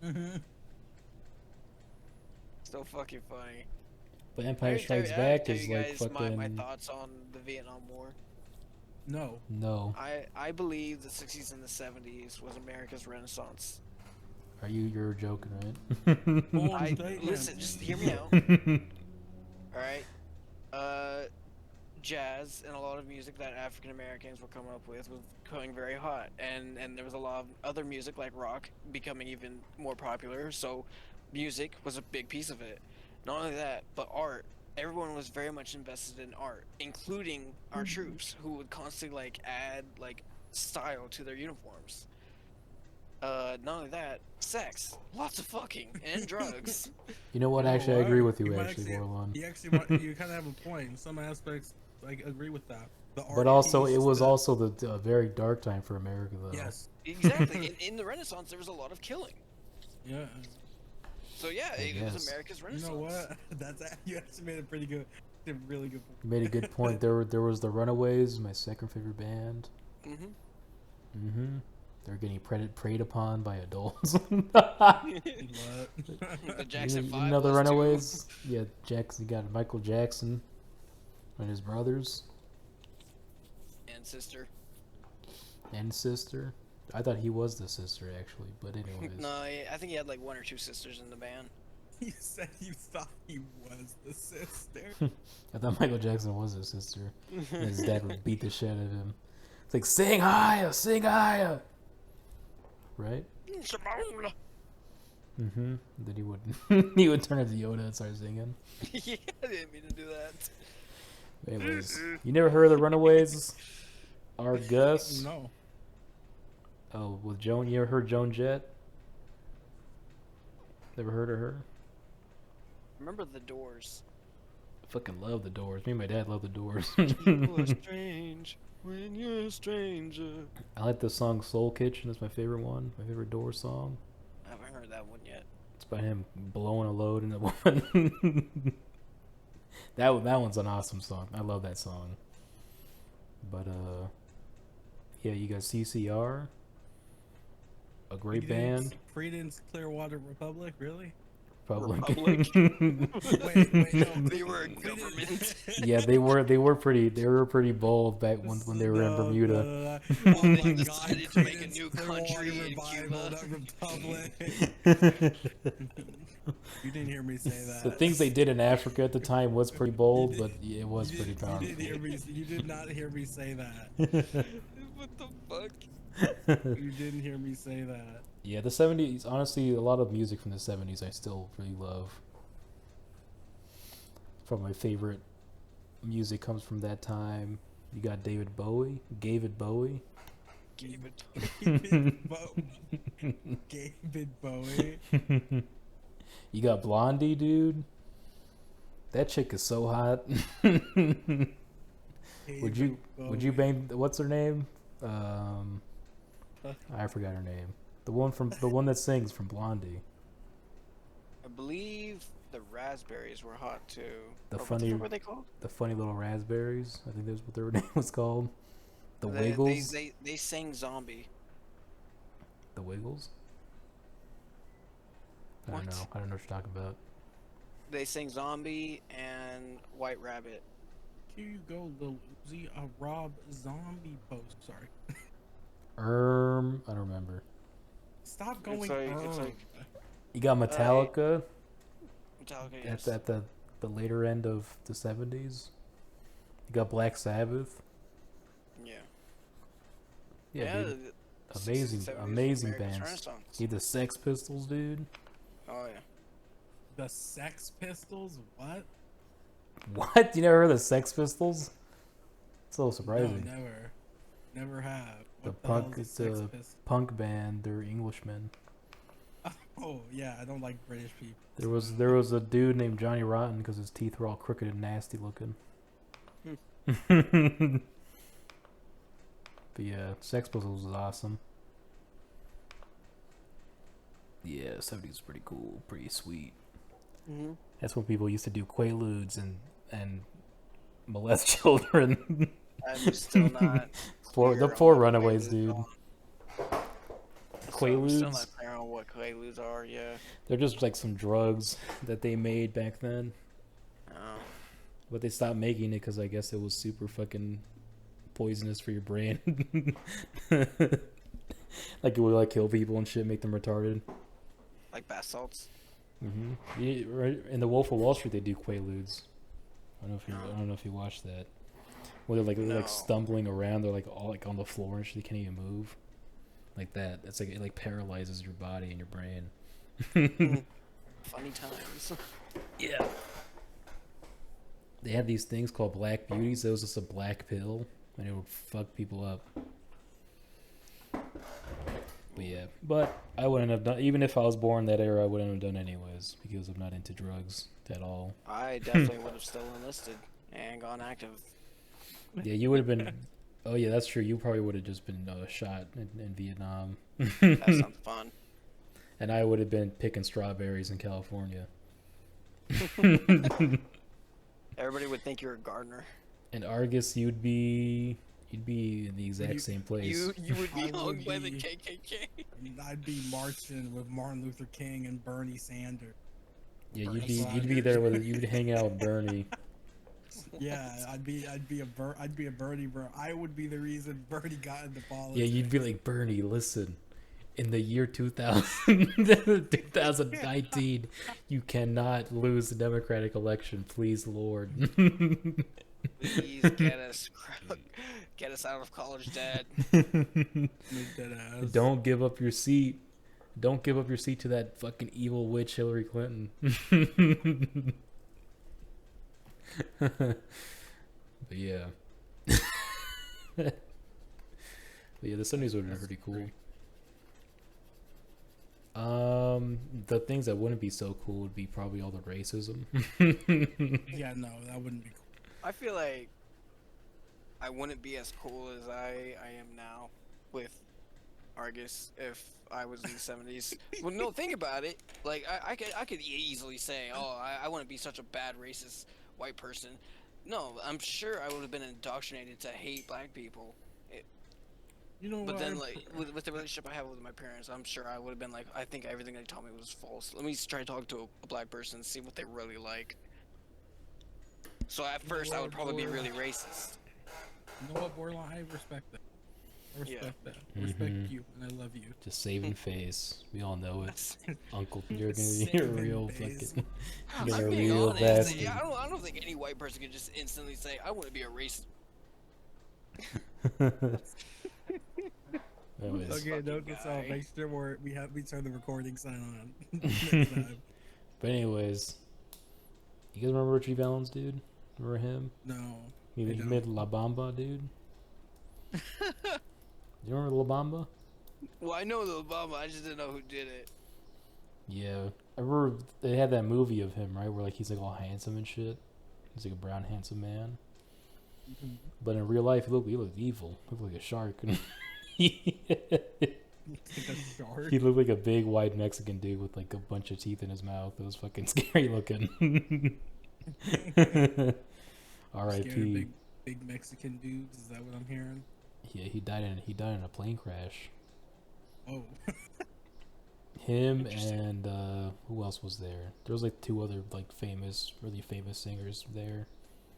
Mm-hmm. So fucking funny. But Empire Strikes I Back tell is you like guys fucking. my thoughts on the Vietnam War. No. No, I believe the 60s and the 70s was America's Renaissance. you're joking, right? Listen, just hear me out. All right. Jazz and a lot of music that African Americans were coming up with was going very hot, and there was a lot of other music like rock becoming even more popular. So, music was a big piece of it. Not only that, but art. Everyone was very much invested in art, including our troops, who would constantly like add like style to their uniforms. Not only that, sex, lots of fucking, and drugs. You know what? Actually, I agree with you. Actually, Bordelon. You kind of have a point. In some aspects, I agree with that. The art But also, piece it was that- also the very dark time for America, though. Yes. Exactly. In the Renaissance, there was a lot of killing. Yeah. So yeah, it was guess. America's You Renaissance. know what? You actually made a really good point. You made a good point. There was the Runaways, my second favorite band. Mm-hmm. They're getting preyed upon by adults. The Jackson you 5 know the was too. Runaways? Yeah, Jackson. You got Michael Jackson and his brothers And sister. and sister. I thought he was the sister actually, but anyways. No, I think he had like one or two sisters in the band. You said you thought he was the sister. I thought Michael Jackson was his sister. And his dad would beat the shit out of him. It's like sing higher, sing higher. Right? Mm-hmm. Then he would he would turn into Yoda and start singing. Yeah, I didn't mean to do that. Anyways, you never heard of the Runaways? Our Gus? No. Oh, with Joan, you ever heard Joan Jett? Never heard of her? Remember the Doors? I fucking love the Doors. Me and my dad love the Doors. People are strange when you're a stranger. I like the song Soul Kitchen. That's my favorite one. My favorite Doors song. I haven't heard that one yet. It's by him blowing a load in the woman. that one's an awesome song. I love that song. But yeah, you got CCR, a great band. Creedence Clearwater Republic, really? Republic. Wait, no. They were a government. Yeah, they were pretty bold back when they were in Bermuda. No. Well, Oh they my decided God, to make a Clayton's new Clearwater country in revival, Cuba. not republic. You didn't hear me say that. The things they did in Africa at the time was pretty bold, but yeah, it was pretty powerful. You did not hear me say that. What the fuck? You didn't hear me say that. Yeah, the 70s, honestly, a lot of music from the 70s I still really love. From my favorite music comes from that time. You got David Bowie. David Bowie. You got Blondie, dude. That chick is so hot. Would you bang? What's her name? I forgot her name. The one that sings from Blondie. I believe the raspberries were hot too. The Or funny, what were they called? the funny little raspberries. I think that's what their name was called. The They Wiggles. they sang zombie. The Wiggles. I What? don't know. I don't know what you're talking about. They sang zombie and White Rabbit. Here you go, Lil Uzi, a Rob Zombie post. Sorry. I don't remember. Stop going. It's like You got Metallica Metallica. at Yes. the later end of the 70s. You got Black Sabbath. Yeah. Yeah, dude. the Amazing, 60s, 70s, amazing American bands. Renaissance. You the Sex Pistols, dude. Oh yeah. The Sex Pistols? What? What? You never heard of the Sex Pistols? It's a little surprising. No, never have. The What hell punk, is it's a Sex a Pistol? punk band. They're Englishmen. Oh yeah, I don't like British people. There was a dude named Johnny Rotten because his teeth were all crooked and nasty looking. But yeah, Sex Pistols was awesome. Yeah, 70s was pretty cool, pretty sweet. Mm-hmm. That's when people used to do quaaludes and molest children. I'm still not. The clear poor on what runaways, Quaaludes dude. are. I'm still Quaaludes? not clear on what Quaaludes are. Yeah. They're just like some drugs that they made back then. Oh. But they stopped making it because I guess it was super fucking poisonous for your brain. Like it would like kill people and shit, make them retarded. Like bath salts. Yeah, right in the Wolf of Wall Street, they do quaaludes. I don't know if you watched that. Where they're No. like stumbling around, they're like all like on the floor and shit, they can't even move. Like that. It's like it like paralyzes your body and your brain. Funny times. Yeah. They had these things called black beauties. It was just a black pill, and it would fuck people up. But yeah, but I wouldn't have done, even if I was born that era, I wouldn't have done anyways because I'm not into drugs at all. I definitely would have still enlisted and gone active. Yeah, you would have been. Oh yeah, that's true. You probably would have just been shot in Vietnam. That sounds fun. And I would have been picking strawberries in California. Everybody would think you're a gardener. In Argus, you'd be in the exact same place. You would be I hung would by the be- KKK. I'd be marching with Martin Luther King and Bernie Sanders. Yeah, Bernie you'd be there with you'd hang out with Bernie. Yeah, I'd be a Bernie bro. I would be the reason Bernie got into politics. Yeah, you'd be like, Bernie, listen. In the year 2000, 2019, you cannot lose the Democratic election, please, Lord. Please get us out of college debt. Make that ass. Don't give up your seat. Don't give up your seat to that fucking evil witch Hillary Clinton. But yeah. But yeah, the 70s would have been pretty cool. The things that wouldn't be so cool would be probably all the racism. Yeah, no, that wouldn't be cool. I feel like I wouldn't be as cool as I am now with Argus if I was in the 70s. Well, no, think about it. Like, I could easily say, oh, I wouldn't be such a bad racist white person. No, I'm sure I would have been indoctrinated to hate black people. You know But what? then, like, with the relationship I have with my parents, I'm sure I would have been like, I think everything they taught me was false. Let me try to talk to a black person and see what they really like. So at first, I would probably be really racist. You know what, Bordelon? I respect that. I respect that. I respect you, and I love you. Just saving face. We all know it. Uncle, you're gonna be a Saving real face. fucking. You're I'm a being real honest. bastard. Yeah, I don't think any white person could just instantly say, I want to be a racist. Anyways, Okay, note fucking this guy. off. Make sure we turn the recording sign on next time. but anyways, you guys remember Richie Valens, dude? Remember him? No. He I don't. made La Bamba, dude. You remember La Bamba? Well, I know the Obama, I just didn't know who did it. Yeah, I remember they had that movie of him, right, where like he's like all handsome and shit. He's like a brown handsome man. Mhm. But in real life, he looked evil. He looked like a shark. he Like a shark. looked like a big white Mexican dude with like a bunch of teeth in his mouth. It was fucking scary looking. Scared of R.I.P. big Mexican dudes. Is that what I'm hearing? Yeah, he died in a plane crash. Oh. Him Interesting. and who else was there? There was like two other like really famous singers there.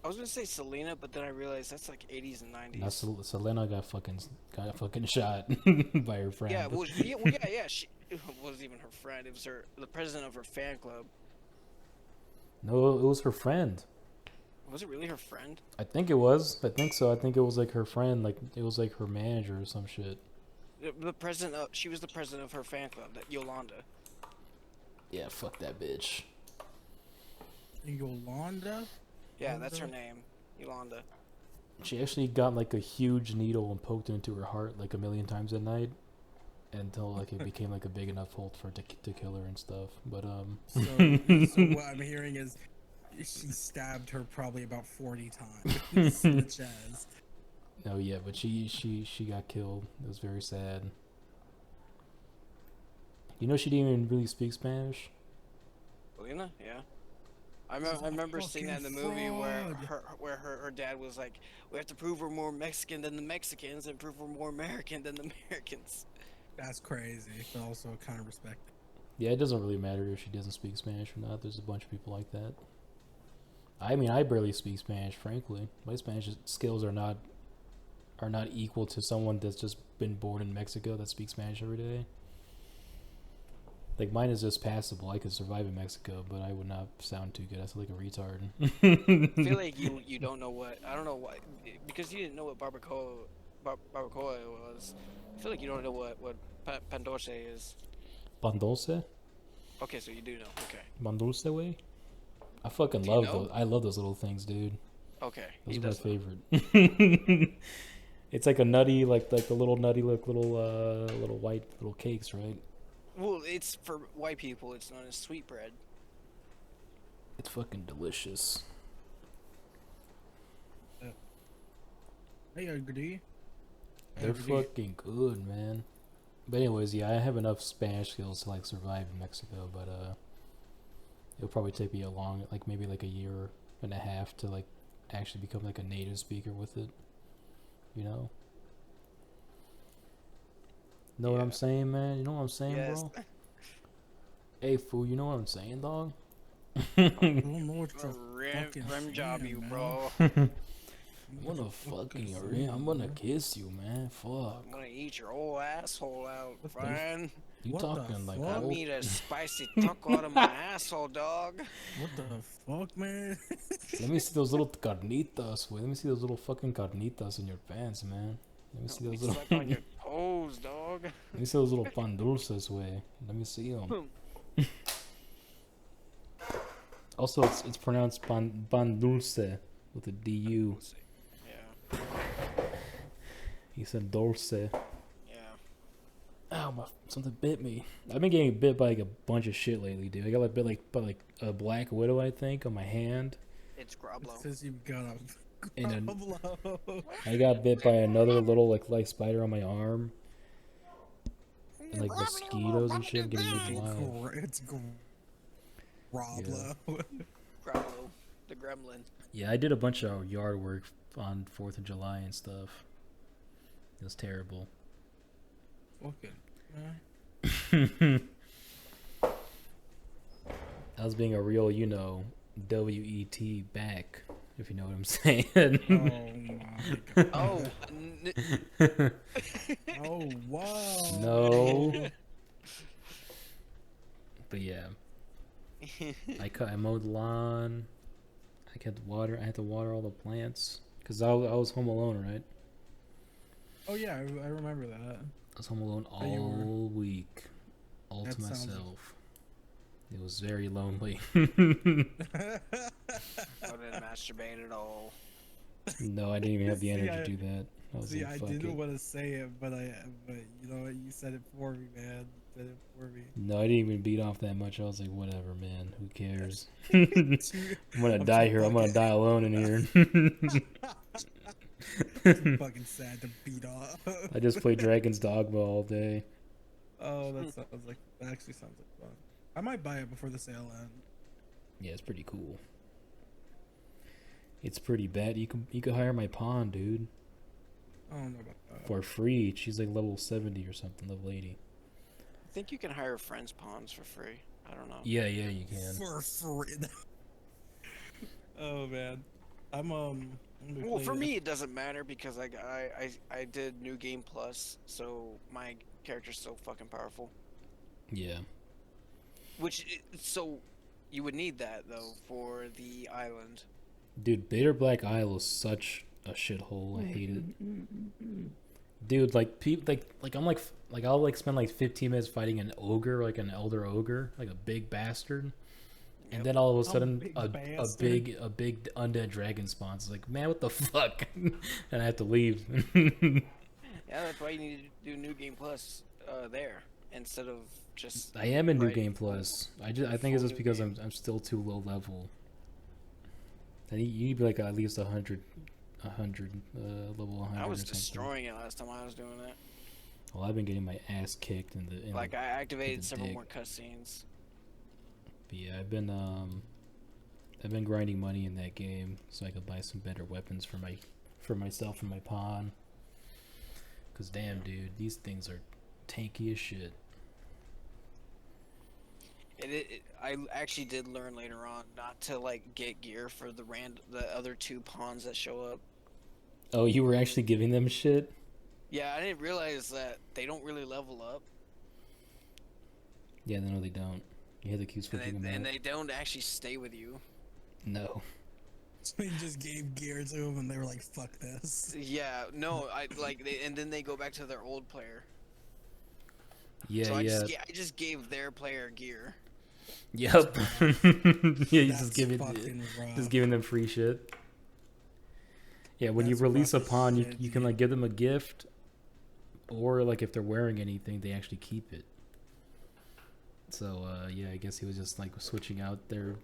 I was gonna say Selena, but then I realized that's like 80s and 90s. Now Selena got fucking shot by her friend. Yeah, yeah. She it wasn't even her friend. It was the president of her fan club. No, it was her friend. Was it really her friend? I think it was. I think so. I think it was like her friend. Like it was like her manager or some shit. The president of she was the president of her fan club, that Yolanda. Yeah, fuck that bitch. Yolanda? Yeah, that's her name, Yolanda. She actually got like a huge needle and poked it into her heart like a million times a night, until like it became like a big enough hole for it to kill her and stuff. But So what I'm hearing is she stabbed her probably about 40 times in the chest. No, yeah, but she got killed. It was very sad. You know she didn't even really speak Spanish. Selena? Yeah. I remember seeing that in the movie where her dad was like, we have to prove we're more Mexican than the Mexicans and prove we're more American than the Americans. That's crazy, but also kind of respect it. Yeah, it doesn't really matter if she doesn't speak Spanish or not. There's a bunch of people like that. I mean, I barely speak Spanish, frankly. My Spanish skills are not equal to someone that's just been born in Mexico that speaks Spanish every day. Like, mine is just passable. I could survive in Mexico, but I would not sound too good. I sound like a retard. I feel like you don't know what, I don't know why, because you didn't know what barbacoa was. I feel like you don't know what pan dulce is. Pan dulce? Okay, so you do know. Okay. Pan dulce way? I fucking Do you love know? those. I love those little things, dude. Okay. Those He are my does know. favorite. It's like a nutty, like the little nutty, like little white little cakes, right? Well, it's for white people. It's known as sweetbread. It's fucking delicious. Hey, Agudi. They're fucking good, man. But anyways, yeah, I have enough Spanish skills to like survive in Mexico, but it'll probably take me maybe like a year and a half to like actually become like a native speaker with it. You know? Know what I'm saying, man? You know what I'm saying, Yes. bro? Hey, fool, you know what I'm saying, dog? I don't know what you're Rim fucking job saying, you, man. bro. I'm What gonna the fuck fucking is ring. I'm that, gonna man? kiss you, man. Fuck. I'm gonna eat your whole asshole out, What the Brian. You What the talking like fuck? I'm old? eat a spicy taco out of my asshole, dog. What the fuck, man? Let me see those little carnitas, wey. Let me see those little fucking carnitas in your pants, man. Let me see Let me those little. suck on your toes, dog. Let me see those little pan dulces, way. Let me see them. Also, it's pronounced pan dulce with a du. Yeah. He said dulce. Yeah. Ow, something bit me. I've been getting bit by like a bunch of shit lately, dude. I got bit by like a black widow, I think, on my hand. It's It Groblo. says you've got a And then- Groblo. I got bit by another little like spider on my arm. And like mosquitoes and shit getting me alive. It's Groblo. Groblo. The gremlin. Yeah, I did a bunch of yard work on 4th of July and stuff. It was terrible. fucking. I was being a real, WET back, if you know what I'm saying. Oh my god. Oh, Oh wow. No. But yeah, I mowed the lawn. I had to water all the plants because I was home alone, right? Oh yeah, I remember that. I was home alone Oh, you were- all week, all That to sounds like- myself. It was very lonely. I didn't masturbate at all. No, I didn't even have the See, energy I- to do that. I was See, like, I fuck didn't it. want to say it, but you know what? You said it for me, man. You said it for me. No, I didn't even beat off that much. I was like, whatever, man. Who cares? Too- I'm gonna I'm die too here. I'm gonna fucking- die alone in here. Too fucking sad to beat off. I just play Dragon's Dogma all day. Oh, that actually sounds like fun. I might buy it before the sale ends. Yeah, it's pretty cool. It's pretty bad. You could hire my pawn, dude, I don't know about that. for free. She's like level 70 or something, level 80. I think you can hire friends pawns for free. I don't know. Yeah, you can. For free. Oh man, I'm gonna be Well, for playing- me, it doesn't matter because I did New Game Plus, so my character's so fucking powerful. Yeah. So you would need that though for the island. Dude, Bitter Black Isle is such a shithole. I hate it. Dude, like people I'll spend like 15 minutes fighting an ogre, like an elder ogre, like a big bastard. And then all of a sudden big a bastard. big undead dragon spawns. It's like, man, what the fuck? And I have to leave. Yeah, that's why you need to do New Game Plus there instead of just. I am in New Right. Game Plus. I think it's Full just new because game. I'm still too low level. I need you need to be like at least 100 level 100 I or was something. destroying it last time I was doing it. Well, I've been getting my ass kicked in Like the, I activated the several dig. more cutscenes. But yeah, I've been grinding money in that game so I could buy some better weapons for myself and my pawn. Cause damn, dude, these things are tanky as shit. I actually did learn later on not to like get gear for the other two pawns that show up. Oh, you were actually giving them shit? Yeah, I didn't realize that they don't really level up, Yeah, no, they don't. You have to keep switching them and out. they don't actually stay with you. No. So you just gave gear to them, and they were like, "Fuck this." Yeah, no, and then they go back to their old player. Yeah, So I yeah. just gave their player gear. Yep. Yeah, you That's fucking rough. just giving them free shit. Yeah, when you That's release a rough as pawn, shit, you can dude. like give them a gift, or like if they're wearing anything, they actually keep it. So yeah, I guess he was just like switching out their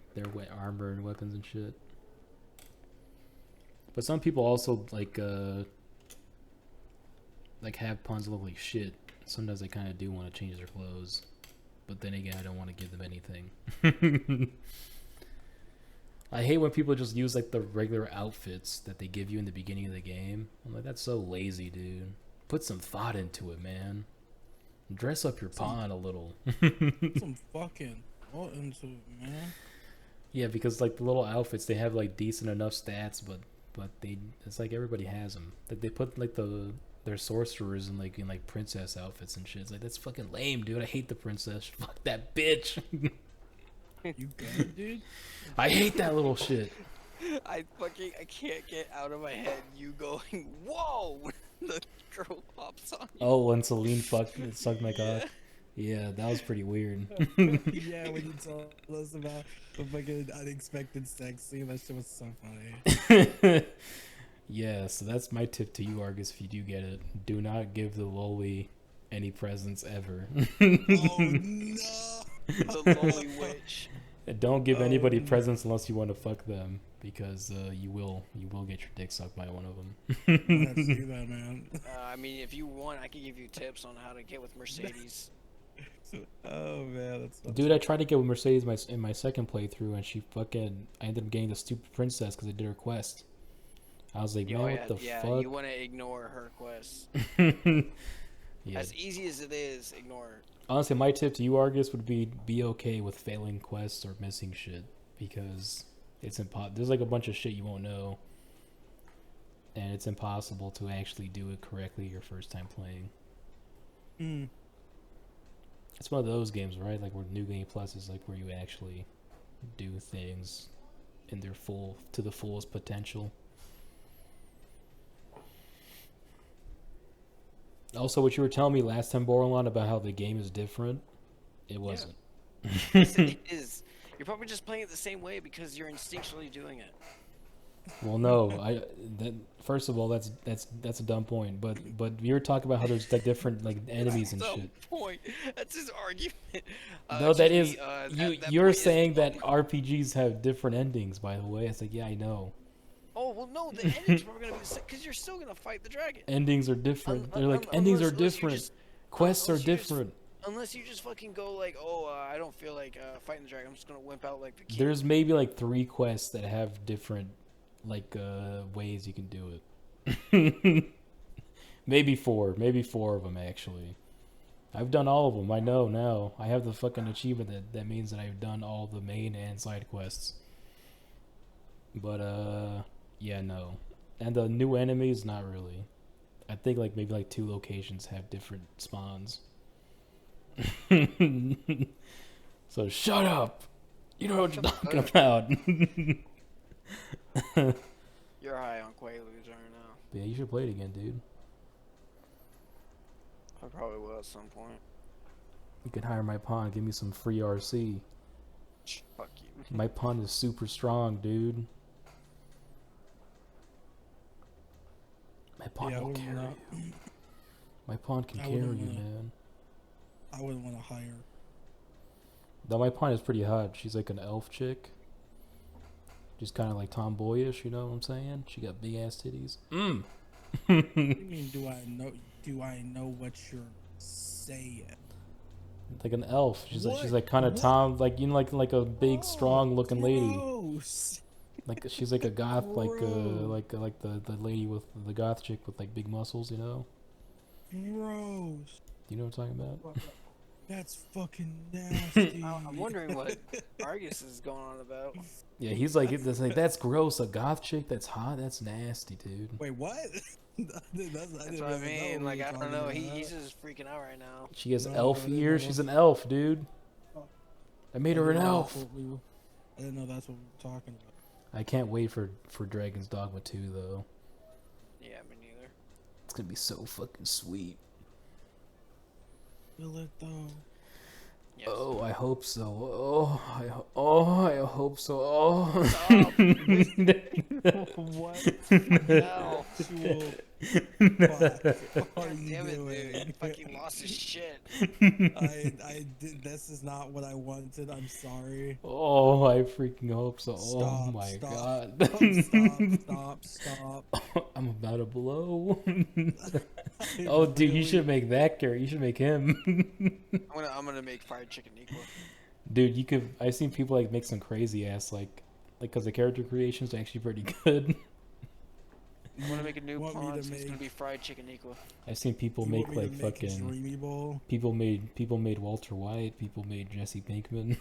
armor and weapons and shit. But some people also like have pawns that look like shit. Sometimes I kind of do want to change their clothes, but then again, I don't want to give them anything. I hate when people just use like the regular outfits that they give you in the beginning of the game. I'm like, that's so lazy, dude. Put some thought into it, man. Dress up your pawn a little. Some fucking thought into it, man. Yeah, because like the little outfits, they have like decent enough stats, but it's like everybody has them. Like they put like their sorcerers in like princess outfits and shit. It's like, that's fucking lame, dude. I hate the princess. Fuck that bitch. You good, dude? I hate that little shit. I can't get out of my head you going, whoa, when the girl pops on you. Oh, when Celine sucked my cock. Yeah, that was pretty weird. Yeah, when you told us about the fucking unexpected sex scene, that shit was so funny. Yeah, so that's my tip to you, Argus, if you do get it. Do not give the loli any presents ever. Oh no! The lowly witch. And don't give anybody Oh. presents unless you want to fuck them, because you will get your dick sucked by one of I them. have to do that, man. I mean, if you want, I can give you tips on how to get with Mercedes. Oh man, that's not Dude, I tried to get with Mercedes in my second playthrough, and I ended up getting the stupid princess because I did her quest. I was like, man, what the yeah, fuck? you want to ignore her quest. Yeah. As easy as it is, ignore it. Honestly, my tip to you, Argus, would be okay with failing quests or missing shit because it's impossible. There's like a bunch of shit you won't know, and it's impossible to actually do it correctly your first time playing. It's one of those games, right? Like where New Game Plus is like where you actually do things in their to the fullest potential. Also, what you were telling me last time, Bordelon, about how the game is different, it wasn't. It is. You're probably just playing it the same way because you're instinctually doing it. Well, no, first of all, that's a dumb point. But you're talking about how there's like different like enemies and Dumb shit. point. That's his argument. No, that is you're point saying is that RPGs have different endings. By the way, it's like yeah, I know. Oh well, no, the ending's probably gonna be the same because you're still gonna fight the dragon. Endings are different. They're like endings are different. Quests are different. Unless you just fucking go like, oh, I don't feel like fighting the dragon. I'm just gonna wimp out like the king. There's maybe like 3 quests that have different like ways you can do it. Maybe 4 of them actually. I've done all of them. I know now. I have the fucking achievement that means that I've done all the main and side quests. But yeah, no. And the new enemies, not really. I think like maybe like 2 locations have different spawns. So shut up. You know what you're talking about. You're high on Quaaludes right now. Yeah, you should play it again, dude. I probably will at some point. You can hire my pawn, give me some free RC. Fuck you. My pawn is super strong, dude. My pawn will carry you. My pawn can carry you, man. I wouldn't want to hire. Though my pawn is pretty hot. She's like an elf chick. She's kind of like tomboyish, you know what I'm saying? She got big ass titties. What do you mean, do I know what you're saying? Like an elf. She's like kind of tom, like you know, like a big, strong looking lady. Like she's like a goth, like the lady with the goth chick with like big muscles, you know. Gross. You know what I'm talking about? That's fucking nasty. I'm wondering what Argus is going on about. Yeah, he's like, that's gross. A goth chick that's hot, that's nasty, dude. Wait, what? That's what I mean. Like, I don't know. He's just freaking out right now. She has elf ears. She's an elf, dude. I made her an elf. I didn't know that's what we were talking about. I can't wait for Dragon's Dogma 2, though. Yeah, me neither. It's gonna be so fucking sweet. Will it though? Yes. Oh, I hope so. I hope so. Oh. Stop. What? No. What are you Damn it, doing? dude. You fucking lost his shit. I did. This is not what I wanted. I'm sorry. Oh, I freaking hope so. Stop, oh my stop. god. Stop. I'm about to blow. Oh, dude, you should make that character. You should make him. I'm gonna make fried chicken equal. Dude, you could. I've seen people like make some crazy ass because the character creation is actually pretty good. I want to make a new Want me pawn. to So it's make- gonna be fried chicken equal. I've seen people You make want me like to make a fucking. dreamy bowl? People made Walter White. People made Jesse Pinkman.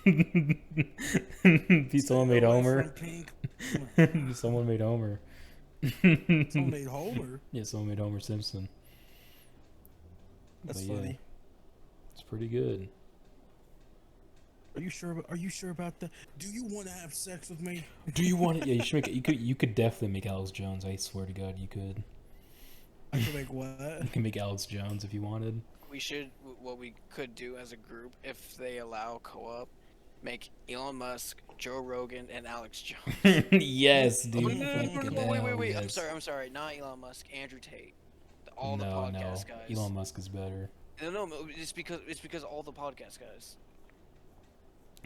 Someone made Homer. Someone made Homer. Someone made Homer. Yeah, someone made Homer Simpson. That's But yeah, funny. it's pretty good. Are you sure about that? Do you want to have sex with me? Do you want it? Yeah, you should make it. You could definitely make Alex Jones. I swear to God, you could. I can make what? You can make Alex Jones if you wanted. What we could do as a group, if they allow co-op, make Elon Musk, Joe Rogan, and Alex Jones. Yes, dude. No, wait. Yes. I'm sorry. Not Elon Musk. Andrew Tate. All the No, podcast guys. Elon Musk is better. No, it's because all the podcast guys.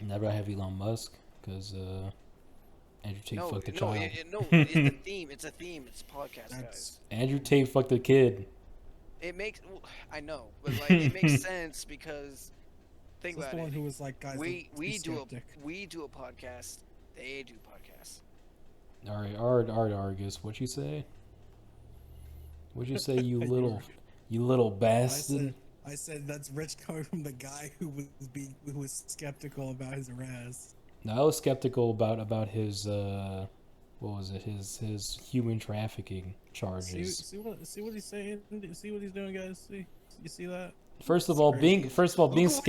Never have Elon Musk because Andrew Tate fucked a child. It's a theme. It's a theme. It's podcast guys. Andrew Tate fucked a kid. It makes. I know, but like it makes sense because think That's about the one it. who was like, guys, We be do skeptic. a podcast. They do podcasts. All right, Argus, what'd you say? What'd you say, you little bastard? I said that's rich coming from the guy who was skeptical about his arrest. Now, I was skeptical about his what was it, his human trafficking charges. See what he's saying. See what he's doing, guys. See, you see that? First of It's all, crazy. being Look what he's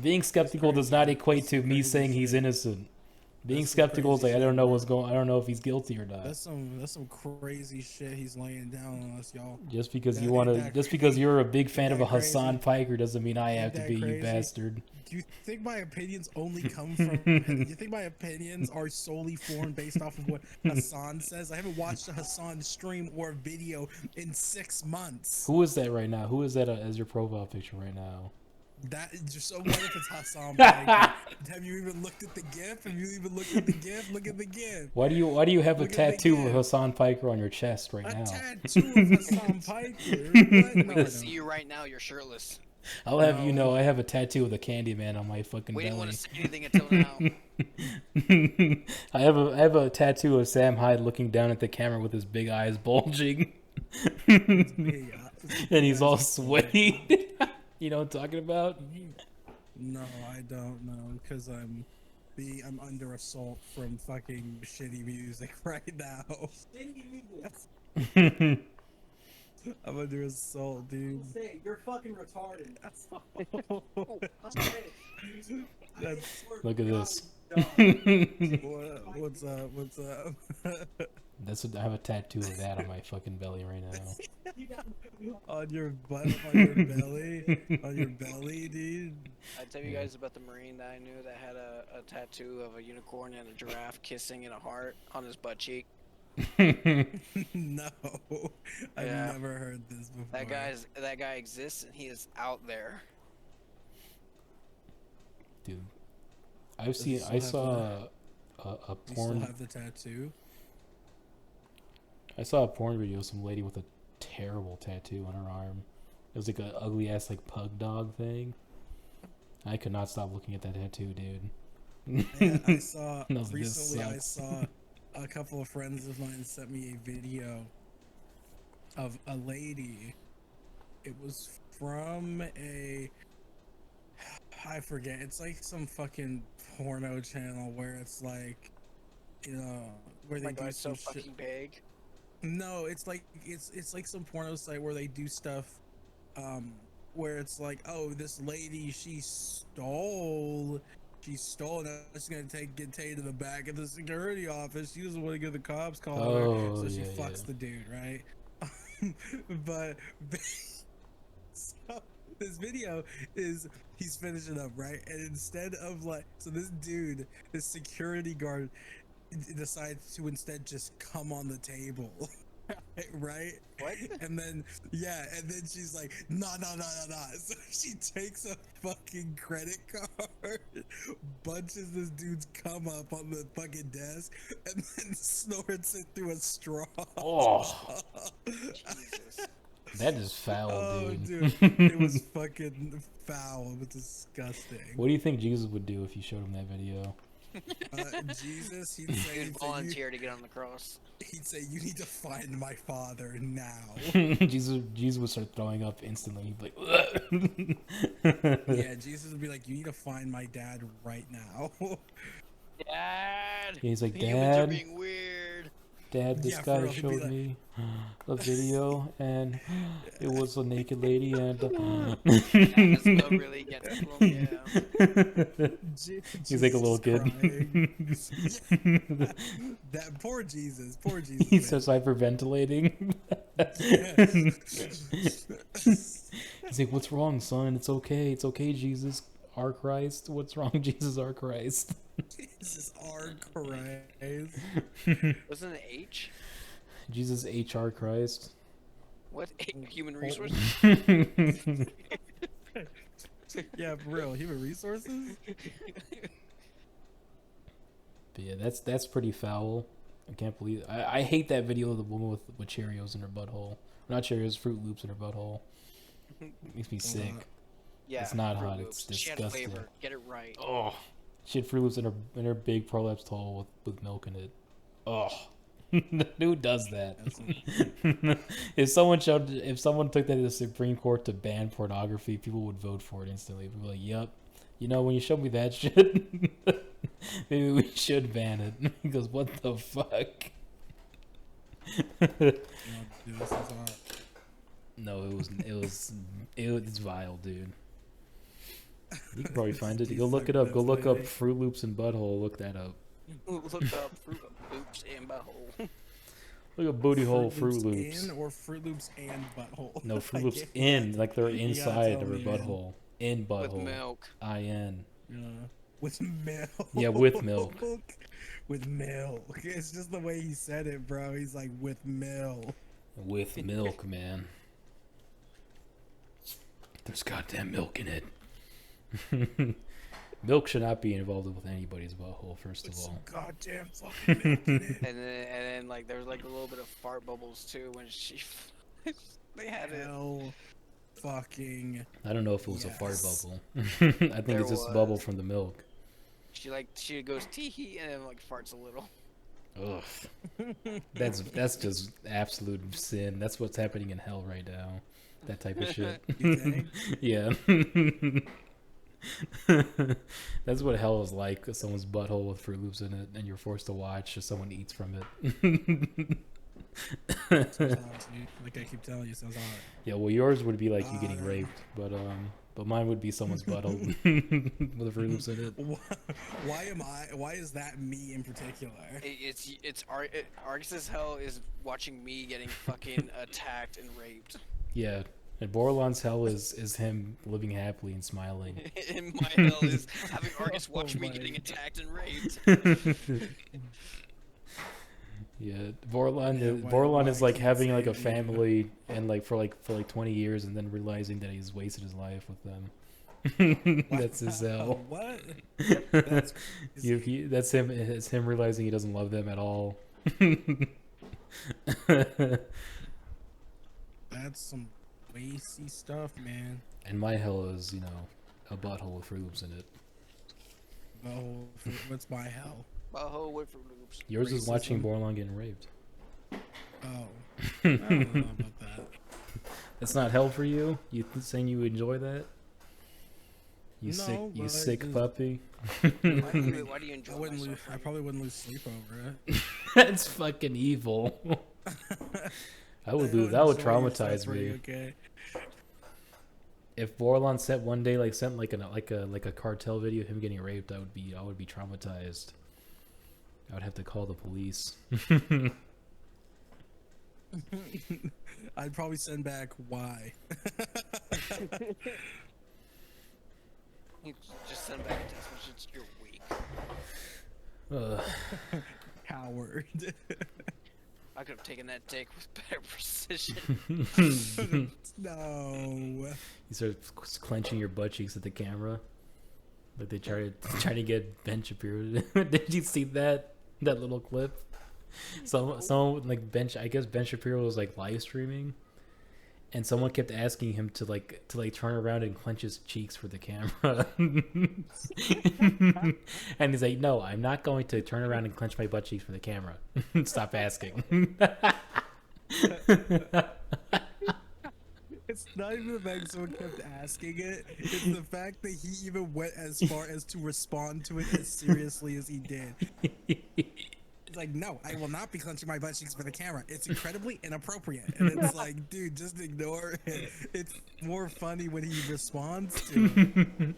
being skeptical does not equate to me crazy saying he's shit. innocent. Being That's some skeptical is crazy like, I don't shit, know bro. what's going. I don't know if he's guilty or not. That's some crazy shit he's laying down on us, y'all. Just because you Ain't want to, that just because you're a big fan of a that crazy? Hassan Piker doesn't mean I have Ain't to that be, you crazy? bastard. Do you think my opinions only come from? Do you think my opinions are solely formed based off of what Hassan says? I haven't watched a Hassan stream or video in 6 months. Who is that right now? Who is that as your profile picture right now? That is just so. What if it's Hassan Piker? Have you even looked at the GIF? Have you even looked at the GIF? Look at the GIF. Why do you have a Look at the tattoo of gift. Hassan Piker on your chest right A now? tattoo of Hassan Piker. What? We No, I can see don't. you right now. You're shirtless. I'll have you No. know, I have a tattoo of the Candyman on my fucking We didn't want belly. to say anything until now. I have a tattoo of Sam Hyde looking down at the camera with his big eyes bulging, Hey, and he's all guys, sweaty. You know what I'm talking about? No, I don't know, because I'm under assault from fucking shitty music right now. I'm under assault, dude. Say, you're fucking retarded. That's Look at this. what's up? What's up? That's what I have a tattoo of that on my fucking belly right now. On your butt, on your belly, dude. I tell you guys about the Marine that I knew that had a tattoo of a unicorn and a giraffe kissing in a heart on his butt cheek. No, I've Yeah. never heard this before. That guy exists and he is out there. Dude, I've seen. still I have saw a You still porn. have the tattoo? I saw a porn video of some lady with a terrible tattoo on her arm. It was like an ugly ass like pug dog thing. I could not stop looking at that tattoo, dude. Yeah, I saw I was like, this recently. I sucks. saw a couple of friends of mine sent me a video of a lady. It was from I forget. It's like some fucking porno channel where it's like, you know, where they My do guy's so some shit. fucking big. No, it's like it's like some porno site where they do stuff, where it's like, oh, this lady she stole. Now she's gonna get taken to the back of the security office. She doesn't want to get the cops called her, Oh, so she yeah, fucks yeah. the dude, right? but so this video is he's finishing up, right? And instead of like, so this dude, this security guard, decides to instead just come on the table. Right? What? And then she's like, no. So she takes a fucking credit card, bunches this dude's cum up on the fucking desk, and then snorts it through a straw. Oh, Jesus. that is foul, Oh, dude. dude, it was fucking foul. It was disgusting. What do you think Jesus would do if you showed him that video? Jesus, He'd volunteer to get on the cross. he'd say, you need to find my father now. Jesus would start throwing up instantly. He'd be like, Yeah, Jesus would be like, you need to find my dad right now. Dad! He's like, Humans are Dad, being weird. Dad, this Yeah, for guy real, he'd be showed like- me a video, and it was a naked lady, and That's still really gets to him, yeah. he's like a little kid. That poor Jesus, He man. starts hyperventilating. He's like, "What's wrong, son? It's okay, Jesus, our Christ. What's wrong, Jesus, our Christ?" Jesus, our Christ. Wasn't it H? Jesus, HR Christ. What? Human resources? Yeah, for real. Human resources? But yeah, that's pretty foul. I can't believe I hate that video of the woman with Cheerios in her butthole. Not Cheerios, Fruit Loops in her butthole. Makes me sick. Yeah. It's not Fruit hot, Loops. it's She had disgusting. flavor. Get it right. Oh, she had Fruit Loops in her big prolapsed hole with milk in it. Oh, Who does that? If someone took that to the Supreme Court to ban pornography, people would vote for it instantly. People would be like, "Yep, you know, when you show me that shit, maybe we should ban it." He goes, "What the fuck?" No, it's vile, dude. You can probably find it. Go look it up. Go look up Fruit Loops and Butthole. Look that up. Look up Fruit Loops and Butthole. Look at Booty Hole Fruit Loops Loops. in or Fruit Loops and Butthole? No, Fruit I Loops can't- in, like they're You gotta inside tell of a me, man. butthole. In butthole. With milk. I-N. Yeah. With milk. Yeah, with milk. With milk. It's just the way he said it, bro. He's like, with milk. With milk, man. There's goddamn milk in it. Milk should not be involved with anybody's butthole, first of With some all. goddamn fucking milk in it. And then like there was like a little bit of fart bubbles too when she they had it. Hell fucking. I don't know if it was a fart Yes. bubble. I think There it's just a was. bubble from the milk. She goes tee hee and then like farts a little. Ugh. That's just absolute sin. That's what's happening in hell right now. That type of shit. You think? Yeah. That's what hell is like. Someone's butthole with Fruit Loops in it, and you're forced to watch as someone eats from it. Sounds hot, dude. Like I keep telling you, sounds hot. Yeah, well, yours would be like you getting raped, but mine would be someone's butthole with Fruit Loops in it. Why is that me in particular? Argus's hell is watching me getting fucking attacked and raped. Yeah, and Bordelon's hell is him living happily and smiling. And my hell is having Argus watch Oh me my getting attacked and raped. Yeah, Bordelon. Yeah, Bordelon why is like can't having say like a it either. family and like for 20 years, and then realizing that he's wasted his life with them. That's his hell. What? That's That's him. It's him realizing he doesn't love them at all. That's some racy stuff, man. And my hell is, a butthole with Fruit Loops in it. Oh, what's my hell? Butthole with Fruit Loops. Yours is watching Racism. Bordelon getting raped. Oh, I don't know about that. That's not hell for you? You saying you enjoy that? You No, but sick just- puppy. Why do you enjoy my I probably wouldn't lose sleep over That's fucking evil. I would lose. That would enjoy your traumatize me. suffering, okay? If Bordelon sent like a cartel video of him getting raped, I would be traumatized. I would have to call the police. I'd probably send back why. You just send back a text message. You're weak. Coward. I could have taken that dick with better precision. No. You start clenching your butt cheeks at the camera, like they try to get Ben Shapiro. Did you see that little clip? Someone like I guess Ben Shapiro was like live streaming, and someone kept asking him to turn around and clench his cheeks for the camera. And he's like, "No, I'm not going to turn around and clench my butt cheeks for the camera. Stop asking." It's not even the fact that someone kept asking it. It's the fact that he even went as far as to respond to it as seriously as he did. It's like, no, I will not be clenching my butt cheeks for the camera. It's incredibly inappropriate. And it's like, dude, just ignore it. It's more funny when he responds to it.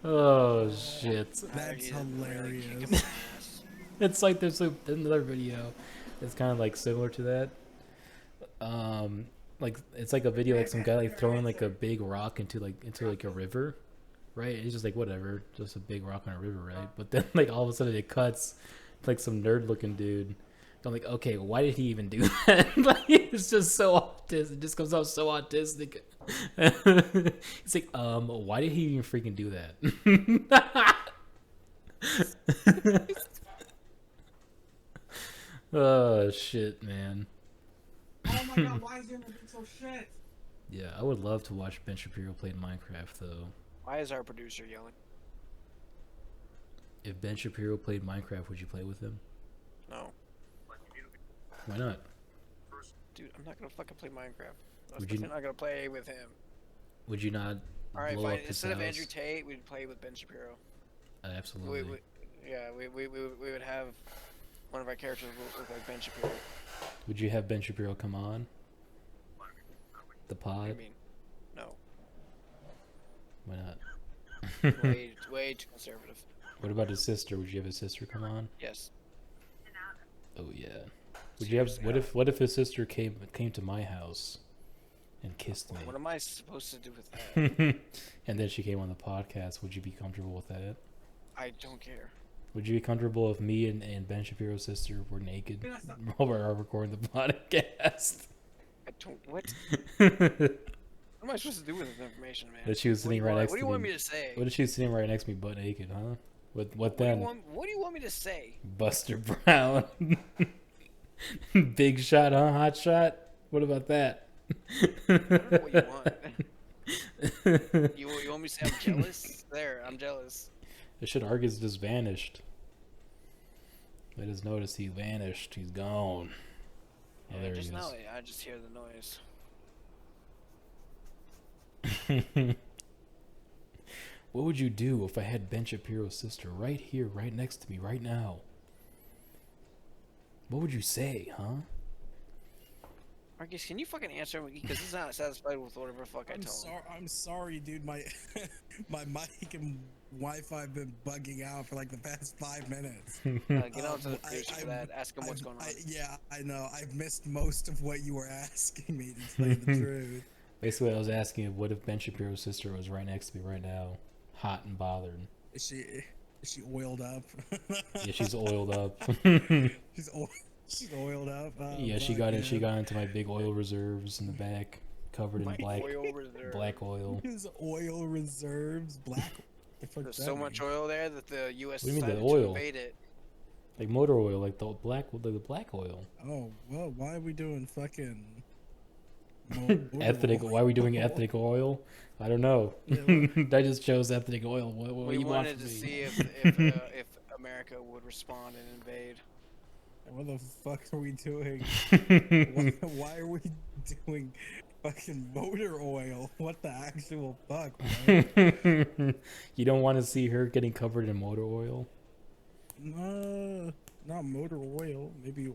Oh shit! That's hilarious. It's like there's another video that's kind of like similar to that. Like it's like a video like some guy like throwing like a big rock into a river, right? It's just like whatever, just a big rock on a river, right? But then like all of a sudden it cuts to, like some nerd looking dude. I'm like, okay, why did he even do that? Like it's just so autistic. It just comes out so autistic. It's like, why did he even freaking do that? Oh shit, man. Oh my god, why is there being so shit? Yeah, I would love to watch Ben Shapiro play Minecraft though. Why is our producer yelling? If Ben Shapiro played Minecraft, would you play with him? No. Why not? Dude, I'm not gonna fucking play Minecraft. I was Would you- definitely not gonna play with him. Would you not Alright, blow fine. up his Instead of house? Andrew Tate, we'd play with Ben Shapiro. Absolutely. We would have one of our characters look like Ben Shapiro. Would you have Ben Shapiro come on the I pod? mean, no. Why not? Way too conservative. What about his sister? Would you have his sister come on? Yes. Oh yeah. Would you have? What if his sister came to my house and kissed me? What am I supposed to do with that? And then she came on the podcast. Would you be comfortable with that? I don't care. Would you be comfortable if me and Ben Shapiro's sister were naked while we're recording the podcast? I don't. What? What am I supposed to do with this information, man? That she was sitting right next to me. What do you want me to say? What if she was sitting right next to me, butt naked, huh? What then? What do you want me to say? Buster Brown. Big shot, huh? Hot shot? What about that? I don't know what you want. You want me to say I'm jealous? There, I'm jealous. The shit Argus just vanished. Let us notice he vanished. He's gone. Oh, Yeah, there just he now, is. I just hear the noise. What would you do if I had Ben Shapiro's sister right here, right next to me, right now? What would you say, huh? Marcus, can you fucking answer me? Because he's not satisfied with whatever the fuck I tell him. I'm sorry, dude. My my mic and Wi-Fi have been bugging out for like the past 5 minutes. Get on to the producer for that. Ask him what's going on. Yeah, I know. I've missed most of what you were asking me, to tell you the truth. Basically, I was asking what if Ben Shapiro's sister was right next to me right now, hot and bothered. Is she oiled up? Yeah, she's oiled up. She's oiled up. Yeah, she got into my big oil reserves in the back, covered in black oil. His oil reserves, black. There's so much oil there that the U.S. What do you mean, decided the to oil? invade it. Like motor oil, like the black oil. Oh well, why are we doing fucking Ethnic? Why are we doing ethnic oil? I don't know. I just chose ethnic oil. What We do you want wanted from to me? see if America would respond and invade. What the fuck are we doing? why are we doing fucking motor oil? What the actual fuck, bro? You don't want to see her getting covered in motor oil? No, not motor oil. Maybe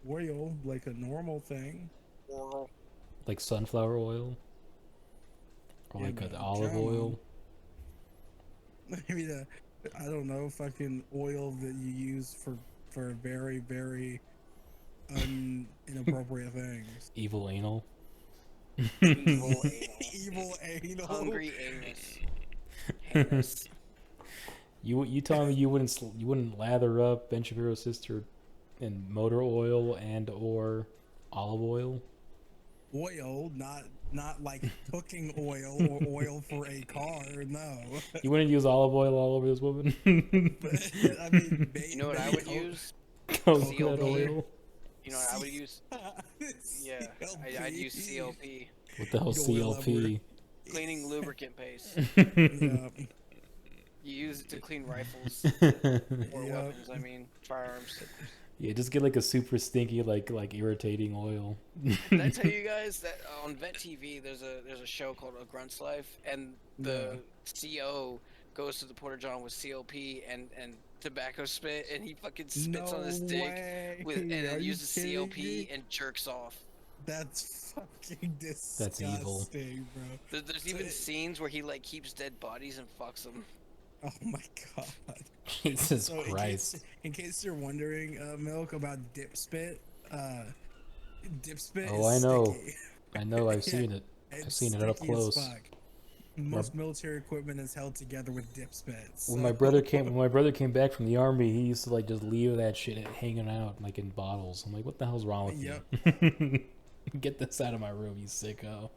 oil, like a normal thing. Oral. Like sunflower oil? Or Yeah, like but the olive come on. oil? Maybe I don't know, fucking oil that you use for very, very inappropriate things. Evil anal? Evil anal. Evil anal. Hungry anus. Anus. You telling me you wouldn't lather up Ben Shapiro's sister in motor oil and or olive oil? Oil, not like cooking oil or oil for a car. No. You wouldn't use olive oil all over this woman? I mean, You know what I would use? Coconut CLP. oil? You know what I would use? Yeah, I'd use CLP. What the hell, You oil CLP? Cleaning lubricant paste. Yeah. You use it to clean rifles or Yeah. weapons. I mean, firearms. Yeah, just get like a super stinky, like irritating oil. Did I tell you guys that on Vet TV there's a show called A Grunt's Life, and the CO goes to the Porta John with CLP and tobacco spit, and he fucking spits on his dick and Are then you uses kidding CLP me? and jerks off. That's fucking disgusting. That's evil. Bro. There's even scenes where he like keeps dead bodies and fucks them. Oh my god. Jesus So Christ. in case you're wondering, Milk, about dip spit, dip spit Oh, is I know. sticky. I know, I've Yeah, seen it. I've It's seen it up sticky as close. fuck. Most military equipment is held together with dip spits. When my brother came back from the army, he used to like just leave that shit hanging out like in bottles. I'm like, what the hell's wrong with you? Get this out of my room, you sicko.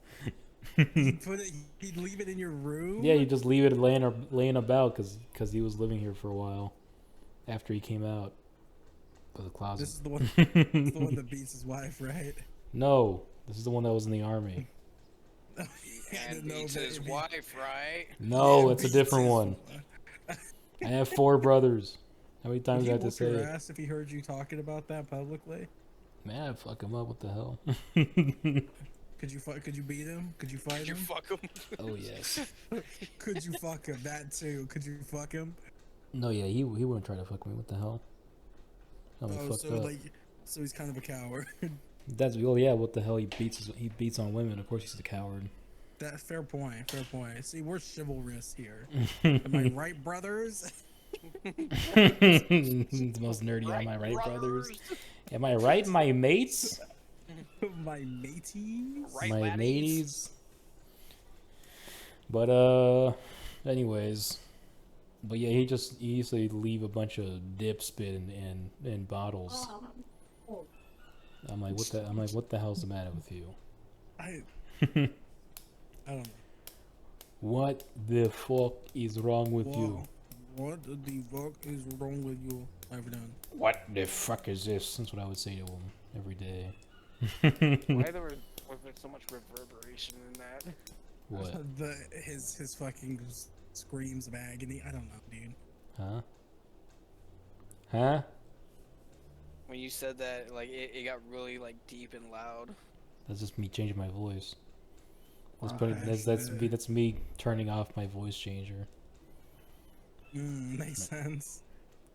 He'd leave it in your room? Yeah, you just leave it laying about because he was living here for a while after he came out of the closet. This is the one that beats his wife, right? No, this is the one that was in the army. I And didn't know beats that his if he- wife, right? No, Yeah, it's a beats different his one. wife. I have 4 brothers. How many times Would do I he have to whoop say your it? ass if he heard you talking about that publicly? Man, I'd fuck him up. What the hell? Could you beat him? Could you fight You him? fuck him. Oh yes. Could you fuck him? That too. Could you fuck him? No, yeah, he wouldn't try to fuck me. What the hell? I'm fucked so up. like, so he's kind of a coward. That's yeah. What the hell? He beats on women. Of course, he's a coward. That fair point. Fair point. See, we're chivalrous here. Am I right, brothers? The most nerdy. Am I right, brothers? Am I right, my mates? My mateys. Right, My laddies. mateys. But anyways, but yeah, he used to leave a bunch of dip spit in bottles. I'm like, what the hell's the matter with you? I don't know. What the fuck is wrong with you? What the fuck is wrong with you? I've done. What the fuck is this? That's what I would say to him every day. Why there was there so much reverberation in that? What? His fucking screams of agony. I don't know, dude. Huh? Huh? When you said that, like it got really like deep and loud. That's just me changing my voice. Alright, That's me turning off my voice changer. Makes sense.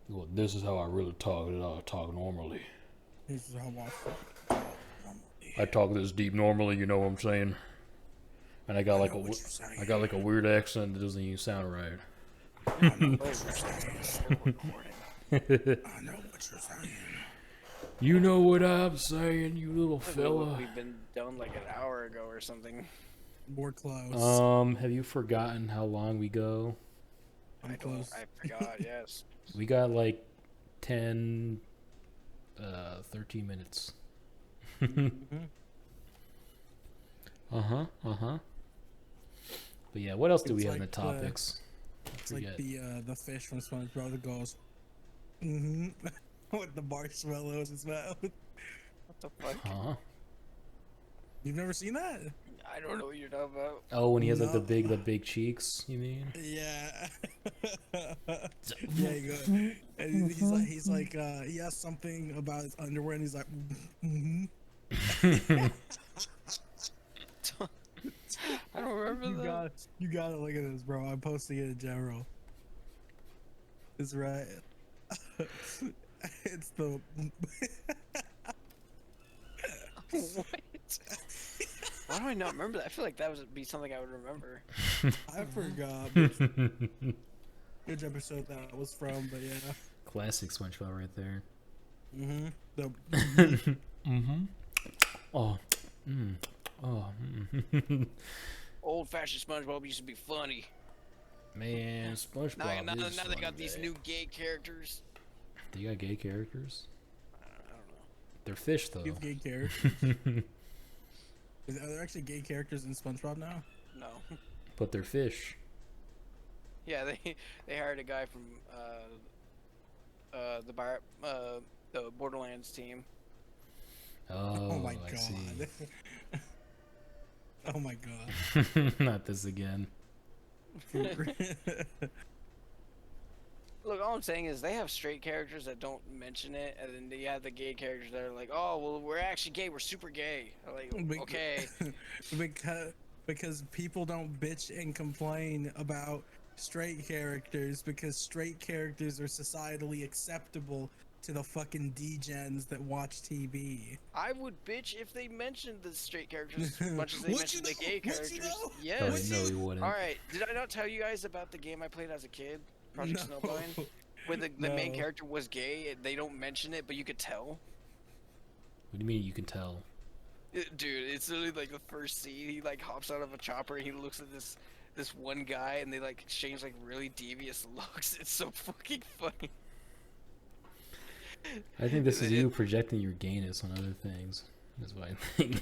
Well, this is how I really talk. I talk normally. This is how I fuck. I talk this deep normally. You know what I'm saying? And I got like a weird accent that doesn't even sound right. I know what you're saying. You know what I'm saying, you little fella. We've been done like an hour ago or something. More close. Have you forgotten how long we go? I'm close. I forgot. Yes. We got like 10, 13 minutes. Uh-huh. But yeah, what else do we have in the topics? It's like the fish from SpongeBob that goes, with the marshmallows in his mouth. What the fuck? Huh? You've never seen that? I don't know what you're talking about. Oh, when he has like No. the big cheeks, you mean? Yeah. Yeah, you go. And he's like, he has something about his underwear, and he's like, I don't remember that. You got it. Look at this, bro. I'm posting it in general. It's right. It's the. What? Why do I not remember that? I feel like that would be something I would remember. I forgot which episode that was from, but yeah. Classic SpongeBob right there. The. Oh. Oh. Old-fashioned SpongeBob used to be funny. Man, SpongeBob Now is they funny, got these man. new gay characters. They got gay characters? I don't know. They're fish, though. You have gay characters. Are there actually gay characters in SpongeBob now? No. But they're fish. Yeah, they hired a guy from the Borderlands team. Oh, my I god. see. Oh my god. Not this again. Look, all I'm saying is they have straight characters that don't mention it, and then they have the gay characters that are like, "Oh, well, we're actually gay. We're super gay." I'm like, okay. because people don't bitch and complain about straight characters because straight characters are societally acceptable to the fucking degens that watch TV. I would bitch if they mentioned the straight characters as much as they Would mentioned you the gay though? Would you characters. though? Yes. No, he wouldn't. All right. Did I not tell you guys about the game I played as a kid, Project No. Snowblind, where the main No. character was gay? And they don't mention it, but you could tell. What do you mean you can tell? Dude, it's literally like the first scene. He like hops out of a chopper and he looks at this one guy, and they like exchange like really devious looks. It's so fucking funny. I think this is you projecting your gayness on other things. That's what I think.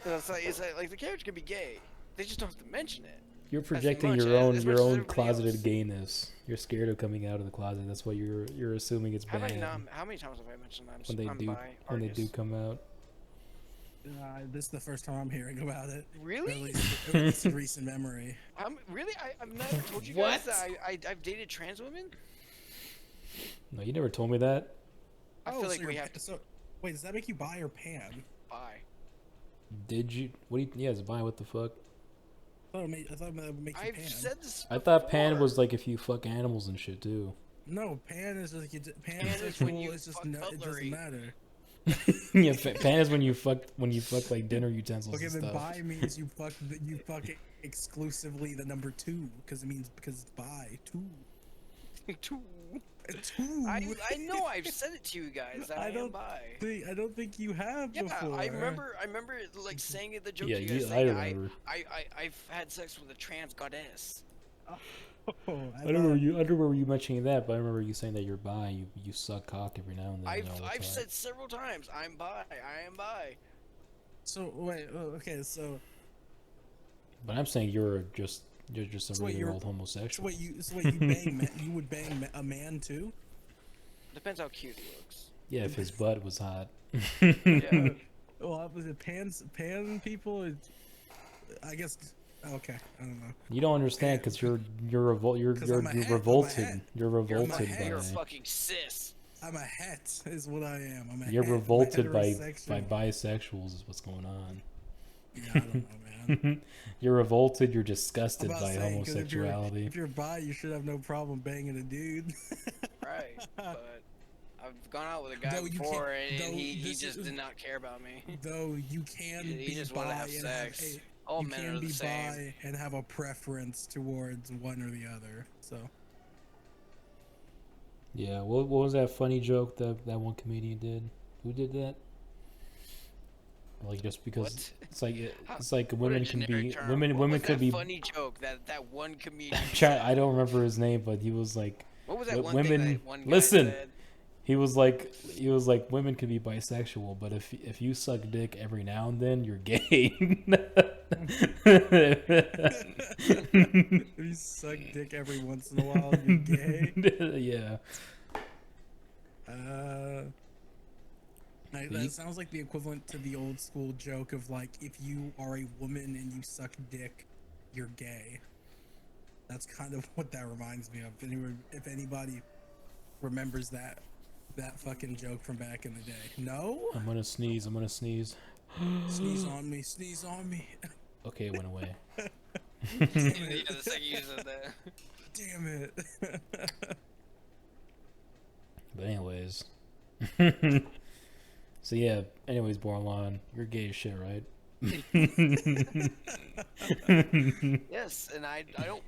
It's like the character can be gay. They just don't have to mention it. You're projecting much your as own much your as own everybody closeted else. gayness. You're scared of coming out of the closet. That's why you're assuming it's How bad many times have I mentioned I'm when they I'm do bi when they do artist? come out. This is the first time I'm hearing about it. Really? At least in recent memory. Really? I've never told you What? guys that I've dated trans women. No, you never told me that. I feel like so we you're have to so wait, does that make you bi or pan? buy. Did you? What do you? Yeah, it's bi. What the fuck? I thought that would make you I've pan. said this. I thought pan before. was like if you fuck animals and shit too. No, pan is just Pan is when pansexual. you It's just fuck no, it doesn't cutlery. matter. Yeah, pan is when you fuck like dinner utensils Okay, and then stuff. bi means you fuck exclusively the number 2 because it's bi 2. Two. 2. I know I've said it to you guys that I am bi. I don't think you have Yeah, before. I remember like saying it the joke Yeah, to you guys I saying remember. I've had sex with a trans goddess. Oh, I don't remember you mentioning that, but I remember you saying that you're bi. You suck cock every now and then. all the I've time. said several times I'm bi. I am bi. So wait, okay, so But I'm saying you're just a So wait, regular old so homosexual. you bang you would bang a man too? Depends how cute he looks. Yeah, if his butt was hot. Yeah. Well, was it pan people? I guess. Okay, I don't know. You don't understand because you're 'Cause I'm a het, I'm a revolted. het. You're You're, revolted het. by. you're a fucking cis. I'm a het, is what I am. I'm a You're het. I'm revolted by heterosexual. bisexuals is what's going on. Yeah, I don't know, man. You're revolted. You're I'm disgusted about by saying, 'cause homosexuality. if you're bi, you should have no problem banging a dude. Right. But I've gone out with a guy Though you before can't- and though he this just is- did not care about me. Though you can He be just bi wanted to have and sex. have All you men can are the be same. bi and have a preference towards one or the other. So Yeah. What was that funny joke that one comedian did? Who did that? Like just because What? it's like What a women can generic be term. women What women was could that be. funny joke that one comedian I don't remember his name, but he was like. What was that one women thing that one guy listen. said? He was like women can be bisexual, but if you suck dick every now and then, you're gay. if you suck dick every once in a while, you're gay. Yeah. That sounds like the equivalent to the old school joke of like, if you are a woman and you suck dick, you're gay. That's kind of what that reminds me of. If anybody remembers that fucking joke from back in the day. No? I'm gonna sneeze. Sneeze on me. Sneeze on me. Okay, it went away. Yeah, the second you said that. Damn it. But anyways. So yeah. Anyways, Bordelon, you're gay as shit, right? Yes, and I don't.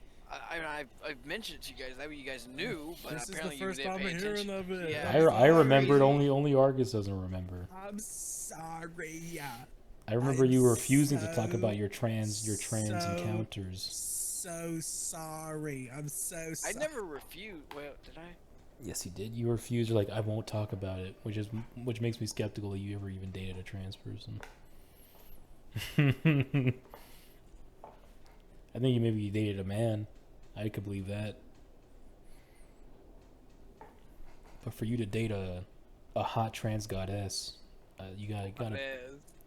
I've mentioned it to you guys. That way you guys knew, but This is the apparently first you didn't time pay I'm hearing attention. of it. Yeah, I remembered. crazy. Only Argus doesn't remember. I'm sorry. I remember I'm you refusing to talk so- about your trans so- encounters. So sorry. I'm so sorry. I never refused. Well, did I? Yes, you did. You refused. You're like, I won't talk about it, which makes me skeptical that you ever even dated a trans person. I think you dated a man. I could believe that. But for you to date a hot trans goddess, you gotta.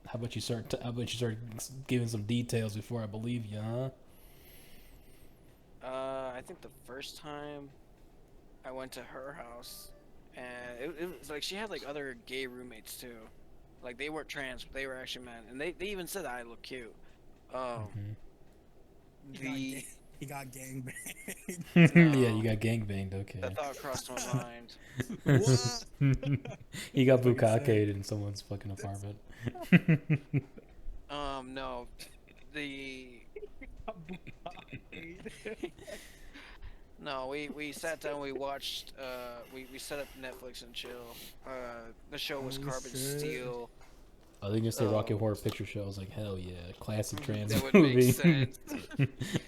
How about you start giving some details before I believe you, huh? I think the first time I went to her house, and it was like she had like other gay roommates too. Like they weren't trans, but they were actually men, and they even said that I look cute. He got gangbanged. Yeah, you got gangbanged. Okay. That thought crossed my mind. What? He got That's what he bukkake in someone's fucking apartment. No, no, we sat down, we watched, we set up Netflix and chill. The show was Oh, Carbon shit. Steel. I was gonna say Rocket Horror Picture Show. I was like, hell yeah, classic trans That would movie. make sense.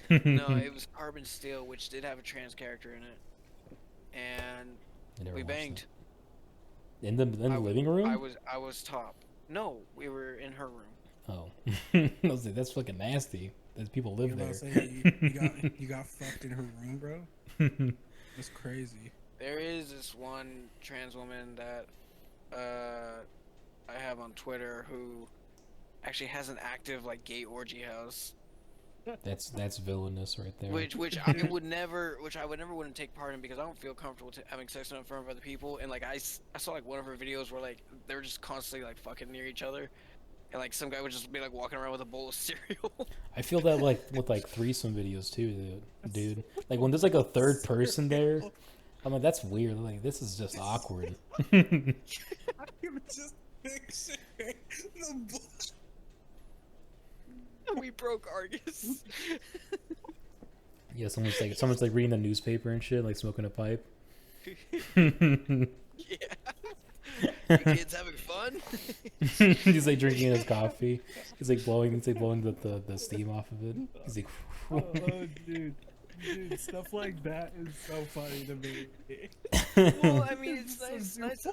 No, it was Carbon Steel, which did have a trans character in it, and I never we watched banged. that. In the living room. I was top. No, we were in her room. Oh, I was like, that's fucking nasty. There's people live You there. about to say you got fucked in her room, bro? That's crazy. There is this one trans woman that I have on Twitter who actually has an active like gay orgy house. That's villainous right there. which I would never wouldn't take part in because I don't feel comfortable having sex in front of other people. And like I saw like one of her videos where like they were just constantly like fucking near each other, and like some guy would just be like walking around with a bowl of cereal. I feel that like with like threesome videos too, dude. Like when there's like a third person there, I'm like, that's weird. Like this is just awkward. I'm just picturing the We broke Argus. Yeah, someone's like reading the newspaper and shit, like smoking a pipe. Yeah. You kids having fun? He's like drinking his coffee. He's like blowing the steam off of it. He's like, oh, dude, stuff like that is so funny to me. Well, I mean, it's nice.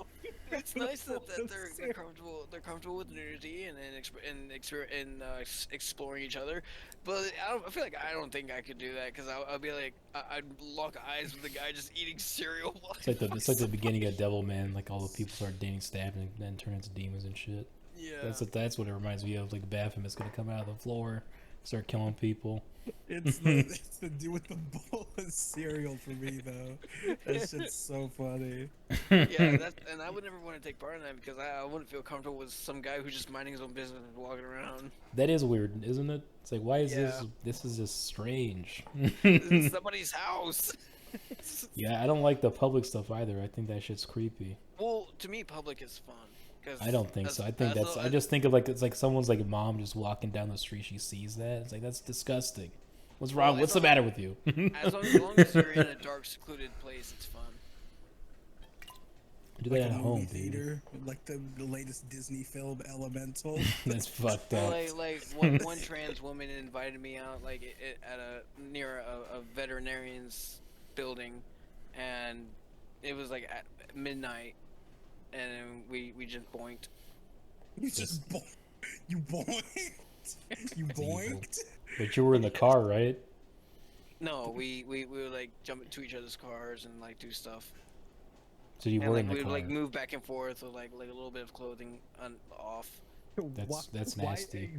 It's nice that they're comfortable. They're comfortable with nudity and exploring each other. But I feel like I don't think I could do that because I'll be like I'd lock eyes with the guy just eating cereal. it's like the beginning of Devilman. Like all the people start dating, stabbing, and then turn into demons and shit. Yeah. That's what it reminds me of. Like Baphomet's gonna come out of the floor, start killing people. It's the dude with the bowl of cereal for me though. That shit's so funny. Yeah, and I would never want to take part in that because I wouldn't feel comfortable with some guy who's just minding his own business and walking around. That is weird, isn't it? It's like, why is this? This is just strange. This is somebody's house. Yeah, I don't like the public stuff either. I think that shit's creepy. Well, to me, public is fun. I don't think so. I think I just think of like it's like someone's like mom just walking down the street. She sees that. It's like that's disgusting. What's wrong? What's the matter with you? as long as you're in a dark, secluded place, it's fun. Do like that at home, theater, like the latest Disney film, Elemental. That's fucked up. Like one trans woman invited me out like at near a veterinarian's building, and it was like at midnight. And we just boinked. You just you boinked? You boinked? But you were in the car, right? No, we would like jump into each other's cars and like do stuff. So you And were like in the we would car. like move back and forth with like a little bit of clothing off. That's nasty.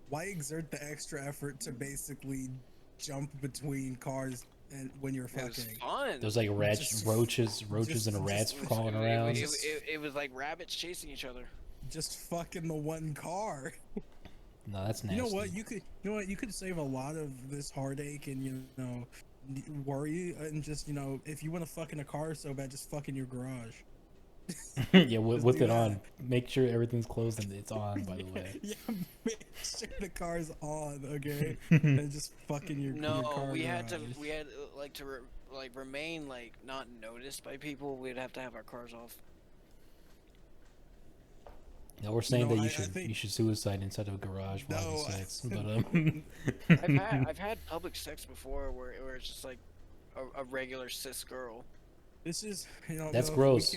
Why exert the extra effort to basically jump between cars and when you're It was fucking? fun. There's like roaches and rats crawling around. It was like rabbits chasing each other. Just fucking the one car. No, that's nasty. You know what? You could save a lot of this heartache and worry and just if you want to fuck in a car so bad, just fuck in your garage. Yeah, with it on. Make sure everything's closed and it's on. By the way. Yeah, make sure the car's on, okay? And just fucking your No, your car we had garage. to remain like not noticed by people. We'd have to have our cars off. No, we're saying that I you should suicide inside of a garage while having sex. But I've had public sex before where it's just like a regular cis girl. This is That's Milk, gross.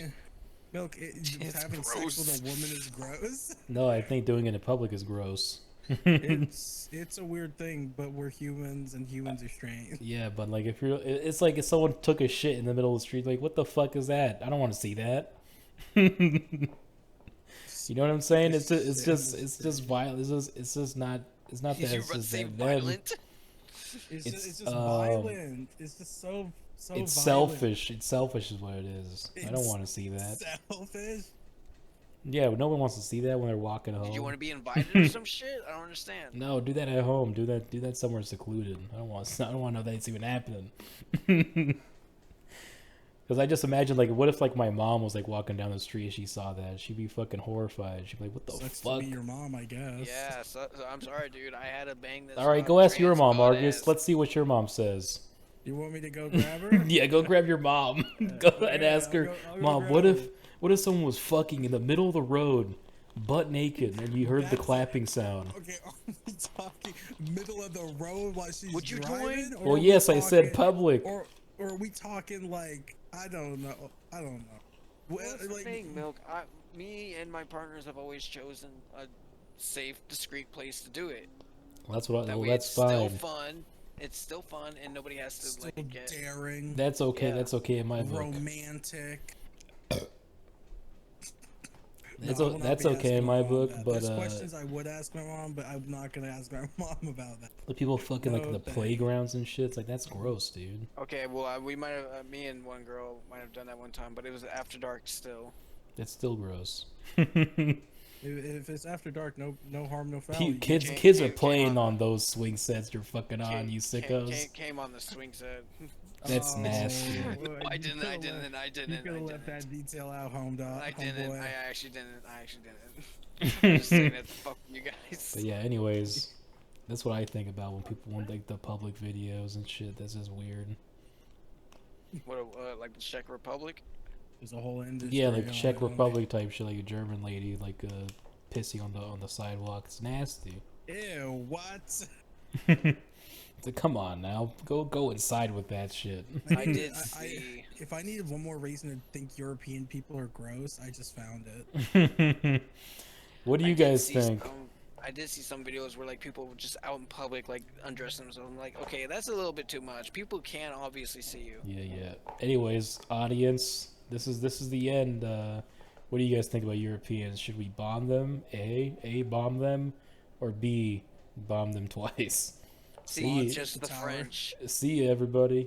It's having gross. sex with a woman is gross. no, I think doing it in public is gross. It's a weird thing, but we're humans and humans are strange. Yeah, but like it's like if someone took a shit in the middle of the street, like what the fuck is that? I don't want to see that. You know what I'm saying? It's just violent. It's just not. It's not that. You It's were just saying that violent. It's just violent. It's just so It's violent. selfish. It's selfish is what it is. I don't want to see that. Selfish. Yeah, no one wants to see that when they're walking home. Did you want to be invited or some shit? I don't understand. No, do that at home. Do that somewhere secluded. I don't want to know that it's even happening. Because I just imagine, like, what if, like, my mom was, like, walking down the street and she saw that? She'd be fucking horrified. She'd be like, what the Sucks fuck? to be your mom, I guess. Yeah, so I'm sorry, dude. I had to bang this. All right, go ask your mom, Argus. Let's see what your mom says. You want me to go grab her? Yeah, go grab your mom. Go and ask her, I'll go Mom, grab what if someone was fucking in the middle of the road, butt naked, and you heard the clapping sound? Okay, are we talking middle of the road while she's What you driving? doing? Or Well, are we yes, I said talking- public. Or are we talking like I don't know. Well, What's the like, thing, Milk? Me and my partners have always chosen a safe, discreet place to do it. Well, that's what. That Well, way that's it's fine. still fun. It's still fun, and nobody has to still like get. daring, That's okay. Yeah. That's okay in my book. romantic. I will not that's be okay in asking my mom book, that. but There's questions I would ask my mom, but I'm not gonna ask my mom about that. the people fucking like No the thanks. playgrounds and shit. It's like that's gross, dude. Okay, well, we might have, me and one girl might have done that one time, but it was after dark still. That's still gross. If it's after dark, no harm, no foul. Kids came- kids are came playing on on those swing sets you're fucking on, you sickos. Came on the swing set. That's nasty. boy, I you didn't. coulda I left- didn't. I You didn't. could I have left didn't. that detail out, home dog. I didn't. Homeboy. I actually didn't. I actually didn't. I'm just saying that. Fuck you guys. But yeah, anyways, that's what I think about when people want like the public videos and shit. That's just weird. What? Like the Czech Republic? There's a whole industry. Yeah, like on Czech it, on Republic type shit, like a German lady like pissing on the sidewalk. It's nasty. it. Ew, what? It's like, come on now, go inside with that shit. I did see. If I needed one more reason to think European people are gross, I just found it. What do you I did guys see think? I did see some videos where like people were just out in public like undressing themselves. I'm like, okay, that's a little bit too much. People can obviously see you. Yeah. Anyways, audience, this is the end. What do you guys think about Europeans? Should we bomb them? A bomb them, or B bomb them twice? See, Launch just the the tower. French. See you, everybody.